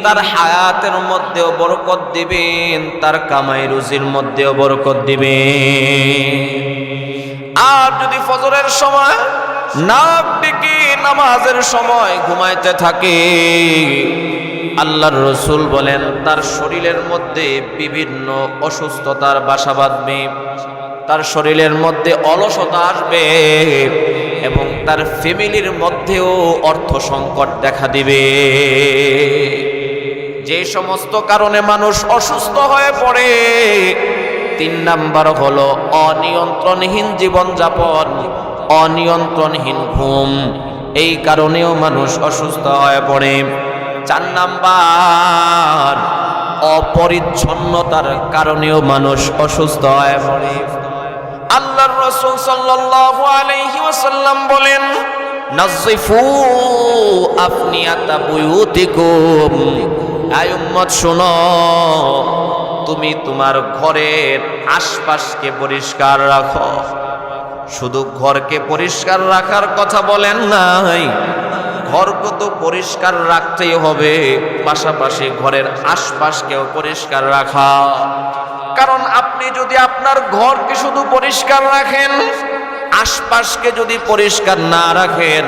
তার হায়াতের মধ্যেও বরকত দিবেন, তার কামাই রুজির মধ্যেও বরকত দিবেন। আর যদি ফজরের সময় নাক ডেকে নামাজের সময় ঘুমাইতে থাকে, আল্লাহর রাসূল বলেন তার শরীরের মধ্যে বিভিন্ন অসুস্থতার বাসা বাঁধবে, তার শরীরের মধ্যে অলসতা আসবে এবং তার ফ্যামিলির মধ্যেও অর্থ সংকট দেখা দিবে। যে সমস্ত কারণে মানুষ অসুস্থ হয়ে পড়ে, 3 নাম্বার হলো অনিয়ন্ত্রণহীন জীবনযাপন, অনিয়ন্ত্রণহীন ঘুম। এই কারণেও মানুষ অসুস্থ হয়ে পড়ে। 4 নাম্বার অপরিচ্ছন্নতার কারণেও মানুষ অসুস্থ হয়ে পড়ে। আল্লাহর রাসূল সাল্লাল্লাহু আলাইহি ওয়াসাল্লাম বলেন, নাযিফু আফনিয়াতা বুয়ুতিকুম। আয় উম্মত শোনো, তুমি তোমার ঘরের আশপাশকে পরিষ্কার রাখো। শুধু ঘরকে পরিষ্কার রাখার কথা বলেন নাই, ঘরকে তো পরিষ্কার রাখতেই হবে, পাশাপাশি ঘরের আশপাশকেও পরিষ্কার রাখা। কারণ আপনি যদি আপনার ঘরকে শুধু পরিষ্কার রাখেন, আশপাশকে যদি পরিষ্কার না রাখেন,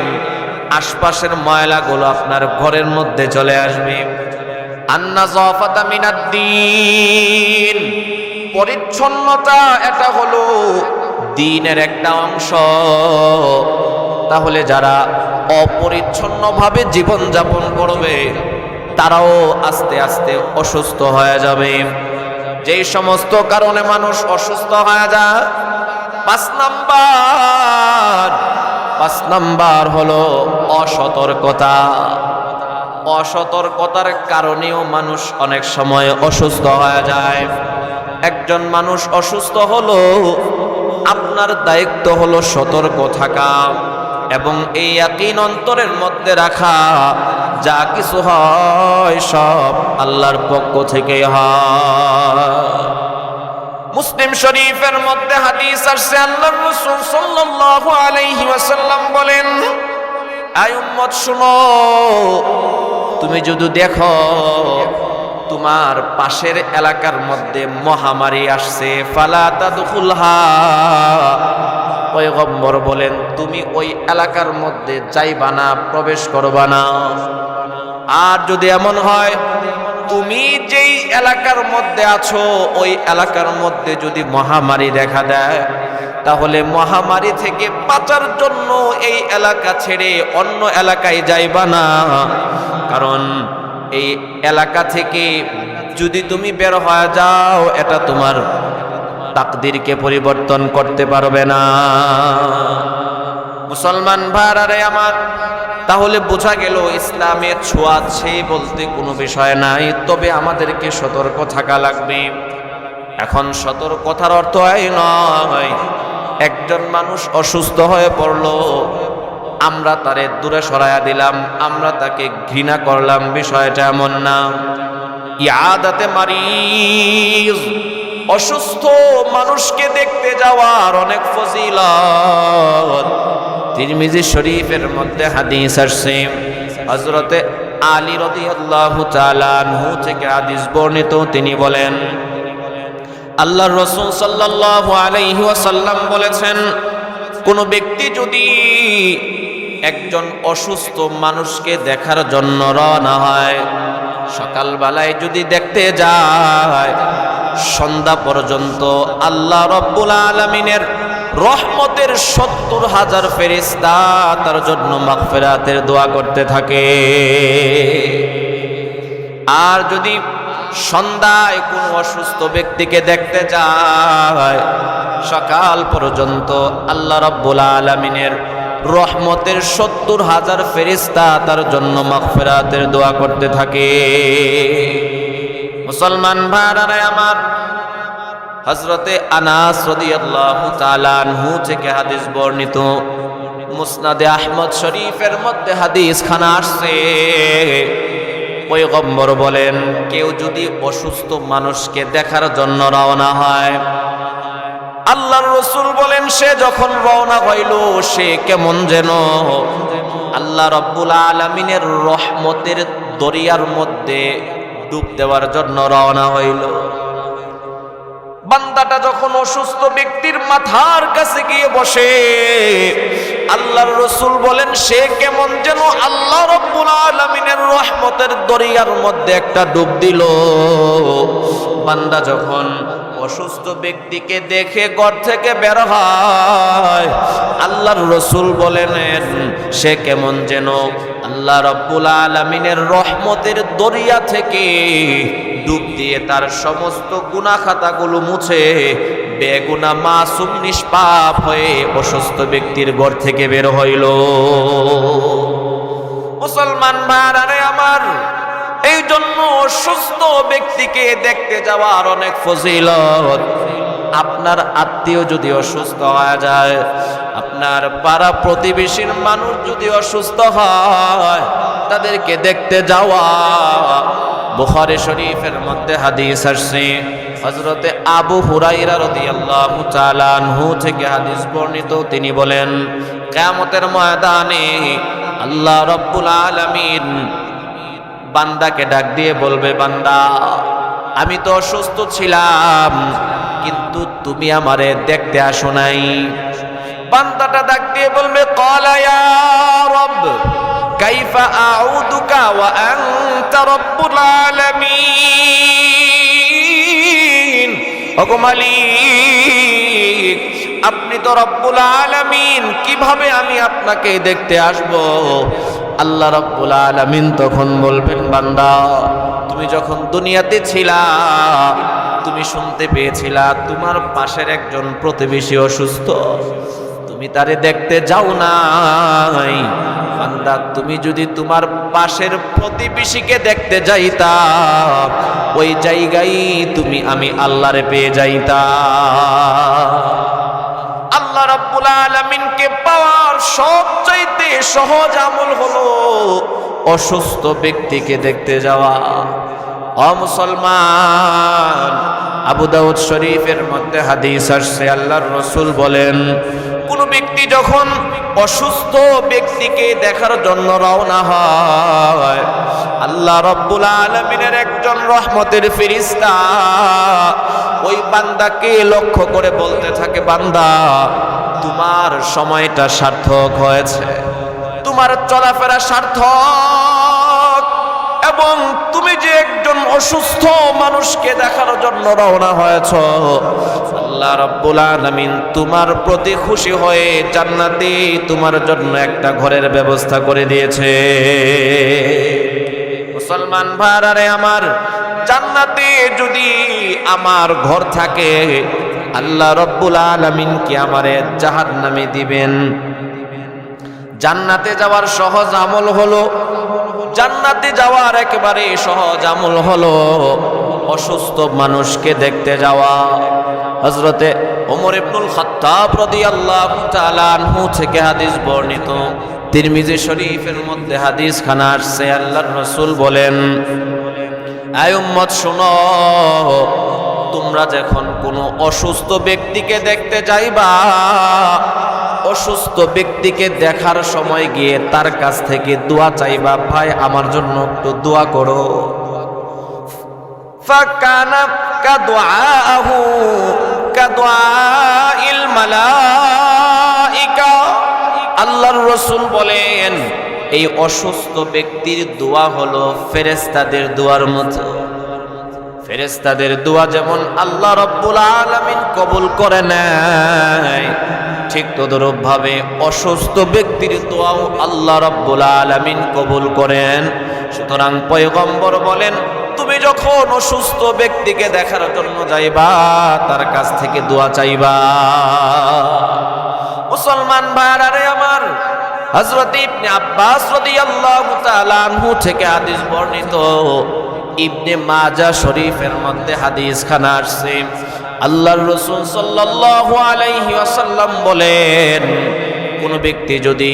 আশপাশের ময়লাগুলো আপনার ঘরের মধ্যে চলে আসবে। আন-নাযাফাতু মিনাদ-দীন, পরিচ্ছন্নতা এটা হলো দ্বীনের একটা অংশ। তাহলে যারা অপরিচ্ছন্নভাবে জীবন যাপন করবে, তারাও আস্তে আস্তে অসুস্থ হয়ে যাবে। যেই সমস্ত কারণে মানুষ অসুস্থ হয়ে যায়, 5 নাম্বার হলো অসতর্কতা। অসতর্কতার কারণেও মানুষ অনেক সময় অসুস্থ হয়ে যায়। একজন মানুষ অসুস্থ হলো, আপনার দায়িত্ব হলো সতর্ক থাকা এবং এই ইয়াকিন অন্তরের মধ্যে রাখা, যা কিছু হয় সব আল্লাহর পক্ষ থেকে হয়। মুসলিম শরীফের মধ্যে হাদিস আসছে, আল্লাহর রাসূল সাল্লাল্লাহু আলাইহি ওয়াসাল্লাম বলেন, আয় উম্মত শুনো, তুমি যদি দেখো তোমার পাশের এলাকার মধ্যে মহামারী আসছে, ফালা তাদখুলহা, পয়গম্বর বলেন তুমি ওই এলাকার মধ্যে যাইবা না, প্রবেশ করবা না। আর যদি এমন হয় তুমি যেই এলাকার মধ্যে আছো, ওই এলাকার মধ্যে যদি মহামারী দেখা দেয়, তাহলে মহামারী থেকে বাঁচার জন্য এই এলাকা ছেড়ে অন্য এলাকায় যাইবা না। কারণ এই এলাকা থেকে যদি তুমি বের হয়ে যাও, এটা তোমার তাকদীরকে পরিবর্তন করতে পারবে না। মুসলমান ভাইরা আমার, তাহলে বোঝা গেল ইসলামের ছোঁয়া আছে বলতে কোনো বিষয় নাই, তবে আমাদেরকে সতর্ক থাকা লাগবে। এখন সতর্কতার অর্থ এই নয় একজন মানুষ অসুস্থ হয়ে পড়লো, আমরা তারে দূরে সরাইয়া দিলাম, আমরা তাকে ঘৃণা করলাম, বিষয়টা এমন না। ইয়াদাতে মারিজ, অসুস্থ মানুষকে দেখতে যাওয়ার অনেক ফজিলত। তিরমিজি শরীফের মধ্যে হাদিস আসছে, হযরতে আলী রাদিয়াল্লাহু তাআলা আনহু থেকে হাদিস বর্ণিত, তিনি বলেন আল্লাহর রাসূল সাল্লাল্লাহু আলাইহি ওয়াসাল্লাম বলেছেন, কোন ব্যক্তি যদি একজন অসুস্থ মানুষকে দেখার জন্য রওনা হয়, সকালবেলায় যদি দেখতে যায়, সন্ধ্যা পর্যন্ত আল্লাহ রাব্বুল আলামিনের রহমতের 70,000 ফেরেশতা তার জন্য মাগফিরাতের দোয়া করতে থাকে। আর যদি সন্ধ্যায় কোন অসুস্থ ব্যক্তিকে দেখতে যায়, সকাল পর্যন্ত আল্লাহ রাব্বুল আলামিনের রহমতের ৭০,০০০ ফেরেশতা তার জন্য মাগফিরাতের দোয়া করতে থাকে। মুসলমান ভাইরা আমার, হযরতে আনাস রাদিয়াল্লাহু তাআলা আনহু থেকে হাদিস বর্ণিত, মুসনাদে আহমদ শরীফের মধ্যে হাদিস খানা আসছে। পয়গম্বর বলেন, কেউ যদি অসুস্থ মানুষকে দেখার জন্য রওনা হয়, আল্লাহর রাসূল বলেন সে যখন রওনা হইল সে কেমন যেন আল্লাহ রাব্বুল আলামিনের রহমতের দরিয়ার মধ্যে ডুব দেওয়ার জন্য রওনা হইল। বান্দাটা যখন অসুস্থ ব্যক্তির মাথার কাছে গিয়ে বসে, আল্লাহর রাসূল বলেন সে কেমন যেন আল্লাহ রাব্বুল আলামিনের রহমতের দরিয়ার মধ্যে একটা ডুব দিল। বান্দা যখন অসুস্থ ব্যক্তিকে দেখে ঘর থেকে বের হয়, আল্লাহর রাসূল বলেন সে কেমন যেন আল্লাহ রাব্বুল আলামিনের রহমতের দরিয়া থেকে ডুব দিয়ে তার সমস্ত গুনাহ খাতাগুলো মুছে বেগুনা মাসুম নিষ্পাপ হয়ে অসুস্থ ব্যক্তির ঘর থেকে বের হইল। মুসলমান ভাইরা আমার, এই জন্য অসুস্থ ব্যক্তিকে দেখতে যাওয়ার অনেক ফজিলত। আপনার আত্মীয় যদি অসুস্থ হয়ে যায়, আপনার পাড়া প্রতিবেশীর মানুষ যদি অসুস্থ হয়, তাদেরকে দেখতে যাওয়া। বুখারী শরীফের মধ্যে হাদিস আসছে, হযরতে আবু হুরায়রা রাদিয়াল্লাহু তাআলা আনহু থেকে হাদিস বর্ণিত, তিনি বলেন কিয়ামতের ময়দানে আল্লাহ রাব্বুল আলামিন বান্দাকে ডাক দিয়ে বলবে, বান্দা আমি তো অসুস্থ ছিলাম কিন্তু তুমি আমারে দেখতে আসো নাই। বান্দাটা ডাক দিয়ে বলবে, ক্বালা ইয়া রব কাইফা আউদুকা ওয়া আনতা রাব্বুল আলামিন। ওগো মালিক, আপনি তো রব্বুল আলামিন, কিভাবে আমি আপনাকে দেখতে আসব? আল্লাহ রাব্বুল আলামিন তখন বলবেন, বান্দা তুমি যখন দুনিয়াতে ছিলা তুমি শুনতে পেয়েছিলা তোমার পাশের একজন প্রতিবেশী অসুস্থ, তুমি তারে দেখতে যাও নাই। বান্দা তুমি যদি তোমার পাশের প্রতিবেশীকে দেখতে যাইতা, ওই জায়গায় আমি আল্লাহরে পেয়ে যাইতা। আল্লাহ রাব্বুল আলামিনকে পাওয়ার সবচাইতে সহজ আমল হলো অসুস্থ ব্যক্তিকে দেখতে যাওয়া। ও মুসলমান, আবু দাউদ শরীফের মধ্যে হাদিস আসছে, আল্লাহর রাসূল বলেন কোন ব্যক্তি যখন অসুস্থ ব্যক্তিকে দেখার জন্য রওনা হয়, আল্লাহ রাব্বুল আলামিনের একজন রহমতের ফেরেশতা ওই বান্দাকে লক্ষ্য করে বলতে থাকে, বান্দা তোমার সময়টা সার্থক হয়েছে, তোমার চলাফেরা সার্থক, এবং তুমি যে একজন অসুস্থ মানুষকে দেখার জন্য রওনা হয়েছ, আল্লাহ রাব্বুল আলামিন তোমার প্রতি খুশি হয়ে জান্নাতে তোমার জন্য একটা ঘরের ব্যবস্থা করে দিয়েছে। মুসলমান ভাইরা আমার, জান্নাতে যদি আমার ঘর থাকে, আল্লাহ রাব্বুল আলামিন কি আমারে জাহান্নামে দিবেন? জান্নাতে যাওয়ার সহজ আমল হলো, জান্নাতে যাওয়ার একেবারে সহজ আমল হলো অসুস্থ মানুষকে দেখতে যাওয়া। হযরতে ওমর ইবনুল খাত্তাব রাদিয়াল্লাহু তাআলা আনহু থেকে হাদিস বর্ণিত, তিরমিজি শরীফের মধ্যে হাদিস খানা আসছে, আল্লাহর রাসূল বলেন, আয় উম্মত শোনো, তোমরা যখন কোনো অসুস্থ ব্যক্তিকে দেখতে যাইবা, অসুস্থ ব্যক্তিকে দেখার সময় গিয়ে তার কাছ থেকে দোয়া চাইবা, ভাই আমার জন্য একটু দোয়া করো। ফাকানা কাদুআহু কাদুআইল মালাইকা। আল্লাহর রাসূল বলেন এই অসুস্থ ব্যক্তির দোয়া হলো ফেরেশতাদের দোয়ার মতো। ফেরেশতাদের দোয়া যেমন আল্লাহ রাব্বুল আলামিন কবুল করে নেয়, ঠিক তদ্রূপ ভাবে অসুস্থ ব্যক্তির দোয়াও আল্লাহ রাব্বুল আলামিন কবুল করেন। সুতরাং পয়গম্বর বলেন তুমি যখন অসুস্থ ব্যক্তিকে দেখার জন্য যাইবা তার কাছ থেকে দোয়া চাইবা। মুসলমান ভাইরা আমার, হযরত ইবনে আব্বাস রাদিয়াল্লাহু তাআলা আনহু থেকে হাদিস বর্ণিত, ইবনে মাজাহ শরীফের মধ্যে হাদিস খানা আসছে। আল্লাহর রাসূল সাল্লাল্লাহু আলাইহি ওয়াসাল্লাম বলেন, কোন ব্যক্তি যদি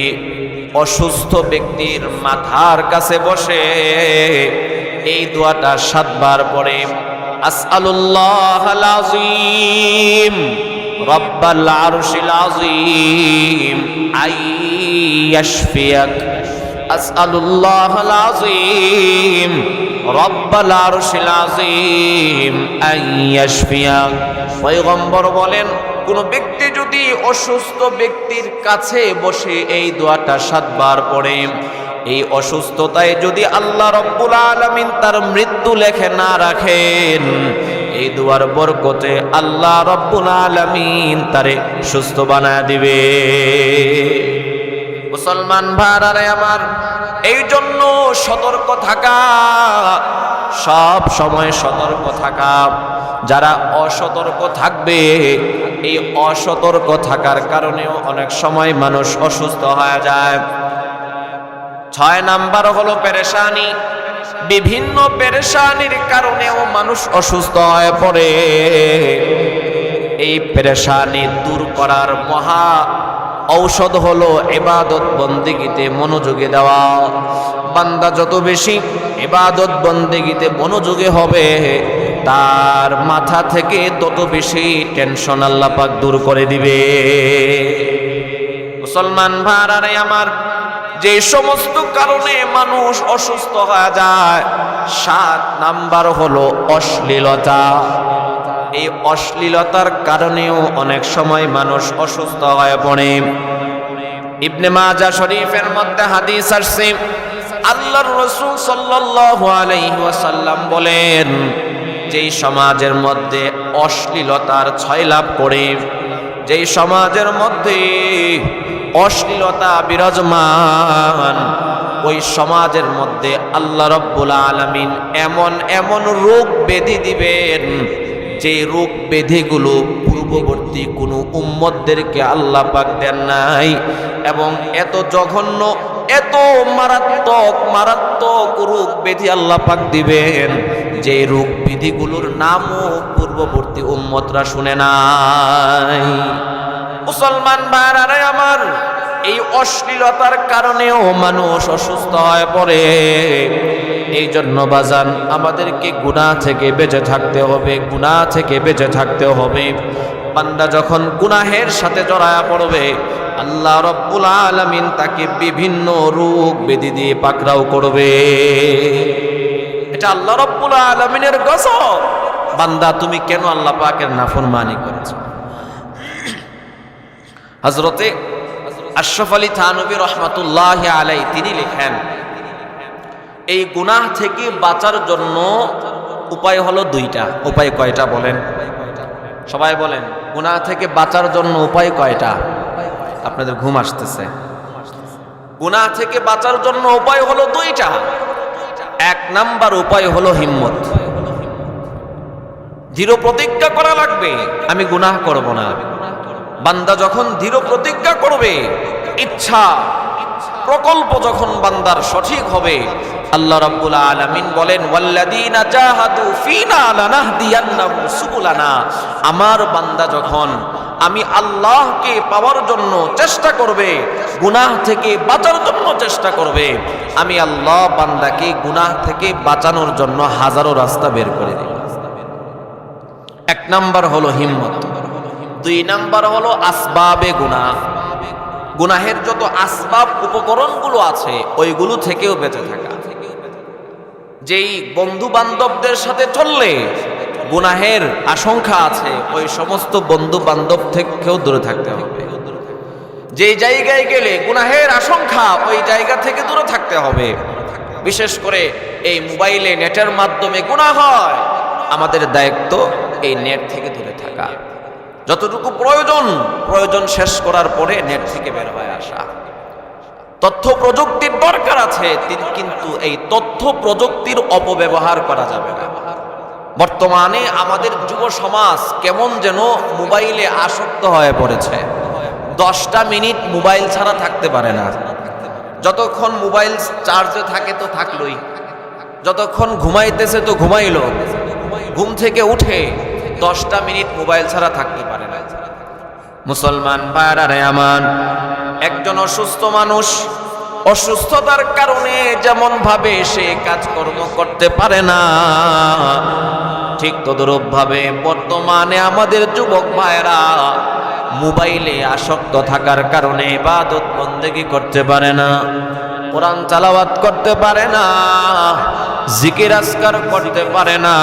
অসুস্থ ব্যক্তির মাথার কাছে বসে এই দোয়াটা 7 বার পড়ে, আসআলুল্লাহাল আযীম রব্বাল আরশিল আযীম আইয়াশফিয়াক, আসআলুল্লাহাল আযীম রব্বাল আরশিল আযীম আইয়াশফিয়াক। পয়গম্বর বলেন, কোন ব্যক্তি যদি অসুস্থ ব্যক্তির কাছে বসে এই দোয়াটা 7 বার পড়ে, এই অসুস্থতায় যদি আল্লাহ রব্বুল আলামিন তার মৃত্যু লেখে না রাখেন, এই দোয়ার বরকতে আল্লাহ রব্বুল আলামিন তারে সুস্থ বানায় দিবে। মুসলমান ভাইরা আমার, এই জন্য সতর্ক থাকা, সব সময় সতর্ক থাকা। যারা অসতর্ক থাকবে, এই অসতর্ক থাকার কারণেও অনেক সময় মানুষ অসুস্থ হয়ে যায়। 6 নাম্বার হলো পেরেশানি। বিভিন্ন পেরেশানির কারণেও মানুষ অসুস্থ হয়ে পড়ে। এই পেরেশানি দূর করার মহা ঔষধ হলো ইবাদত বন্দেগীতে মনোযোগী দেওয়া। বান্দা যত বেশি ইবাদত বন্দেগীতে মনোযোগী হবে, তার মাথা থেকে তত বেশি টেনশন আল্লাহ পাক দূর করে দিবে। মুসলমান ভাইরা আমার, যে সমস্ত কারণে মানুষ অসুস্থ হয়ে যায়, 7 নাম্বার হলো অশ্লীলতা। এই অশ্লীলতার কারণেও অনেক সময় মানুষ অসুস্থ হয়ে পড়ে। ইবনে মাজাহ শরীফের মধ্যে হাদিস আসছে, আল্লাহর রাসূল সাল্লাল্লাহু আলাইহি ওয়াসাল্লাম বলেন, যেই সমাজের মধ্যে অশ্লীলতার ছয়লাভ করে, যেই সমাজের মধ্যে অশ্লীলতা বিরাজমান, ওই সমাজের মধ্যে আল্লাহ রব্বুল আলামিন এমন এমন রোগ ব্যাধি দিবেন, যে রোগ ব্যাধিগুলো পূর্ববর্তী কোনো উম্মতদেরকে আল্লাহ পাক দেন নাই। এবং এত জঘন্য, এত মারাত্মক মারাত্মক রোগ ব্যাধি আল্লাহ পাক দিবেন, যে রোগ ব্যাধিগুলোর নামও পূর্ববর্তী উম্মতরা শুনে নাই। মুসলমান ভাইরা আমার, এই অশ্লীলতার কারণেও মানুষ অসুস্থ হয়ে পড়ে। এই জন্য বাজান, আমাদেরকে গুনাহ থেকে বেঁচে থাকতে হবে, গুনাহ থেকে বেঁচে থাকতে হবে। বান্দা যখন গুনাহের সাথে জড়ায়া পড়বে, আল্লাহ রব্বুল আলামিন তাকে বিভিন্ন রোগ ব্যাধি দিয়ে পাকড়াও করবে। এটা আল্লাহ রব্বুল আলামিনের গজব। বান্দা, তুমি কেন আল্লাহ পাকের নাফরমানি করেছো? হযরতে আশরাফ আলী থানভী রাহমাতুল্লাহি আলাইহি তিনি লেখেন, এই গুনাহ থেকে বাঁচার জন্য উপায় হলো 2টা। উপায় কয়টা বলেন? সবাই বলেন, গুনাহ থেকে বাঁচার জন্য উপায় কয়টা? আপনাদের ঘুম আসতেছে। গুনাহ থেকে বাঁচার জন্য উপায় হলো 2টা। 1 নাম্বার উপায় হলো হিম্মত। দৃঢ় প্রতিজ্ঞা করা লাগবে, আমি গুনাহ করব না। বান্দা যখন দৃঢ় প্রতিজ্ঞা করবে, ইচ্ছা প্রকল্প যখন বান্দার সঠিক হবে, আল্লাহ রাব্বুল আলামিন বলেন, ওয়াল্লাযীনা জাহাদু ফীনা লানাহদিয়ান্নাহুম সুবুলানা। আমার বান্দা যখন আমি আল্লাহকে পাওয়ার জন্য চেষ্টা করবে, গুনাহ থেকে বাঁচার জন্য চেষ্টা করবে, আমি আল্লাহ বান্দাকে গুনাহ থেকে বাঁচানোর জন্য হাজারো রাস্তা বের করে দেব। 1 নাম্বার হলো হিম্মত। 2 নাম্বার হলো আসবাবে গুনাহ। গুনাহের যত আসবাব উপকরণগুলো আছে, ওইগুলো থেকেও বেঁচে থাকা। যেই বন্ধু বান্ধবদের সাথে চললে গুনাহের আশঙ্কা আছে, ওই সমস্ত বন্ধু বান্ধব থেকেও দূরে থাকতে হবে। যেই জায়গায় গেলে গুনাহের আশঙ্কা, ওই জায়গা থেকে দূরে থাকতে হবে। বিশেষ করে এই মোবাইলে নেটের মাধ্যমে গুনাহ হয়, আমাদের দায়িত্ব এই নেট থেকে দূরে থাকা। যতটুকু প্রয়োজন শেষ করার পরে নেট থেকে বের হয়ে আসা। তথ্য প্রযুক্তির দরকার আছে, কিন্তু এই তথ্য প্রযুক্তির অপব্যবহার করা যাবে না। বর্তমানে আমাদের যুব সমাজ কেমন যেন মোবাইলে আসক্ত হয়ে পড়েছে। 10টা মিনিট মোবাইল ছাড়া থাকতে পারে না। যতক্ষণ মোবাইল চার্জে থাকে তো থাকলোই, যতক্ষণ ঘুমাইতেছে তো ঘুমাইলো, ঘুম থেকে উঠে 10টা মিনিট মোবাইল ছাড়া থাকতে পারে না। মুসলমান ভাইরা রে আমার, একজন অসুস্থ মানুষ অসুস্থতার কারণে যেমন ভাবে সে কাজকর্ম করতে পারে না, ঠিক তদরূপ ভাবে বর্তমানে আমাদের যুবক ভাইরা মোবাইলে আসক্ত থাকার কারণে ইবাদত বন্দেগী করতে পারে না, কোরআন তেলাওয়াত করতে পারে না, জিকির আজকার করতে পারে না,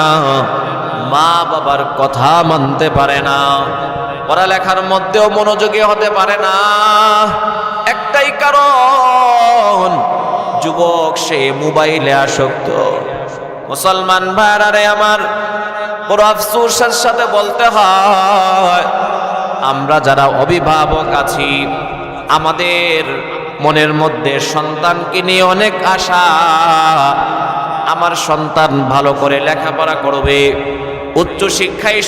মা বাবার কথা মানতে পারে না, পড়ালেখার মধ্যেও মনোযোগী হতে পারে না। একটাই কারণ, যুবক সে মোবাইলে আসক্ত। মুসলমান ভাইরা রে আমার, বড় আফসোসের সাথে বলতে হয়, আমরা যারা অভিভাবক আছি, আমাদের মনের মধ্যে সন্তানকে নিয়ে অনেক আশা। আমার সন্তান ভালো করে লেখাপড়া করবে, উচ্চ শিক্ষায়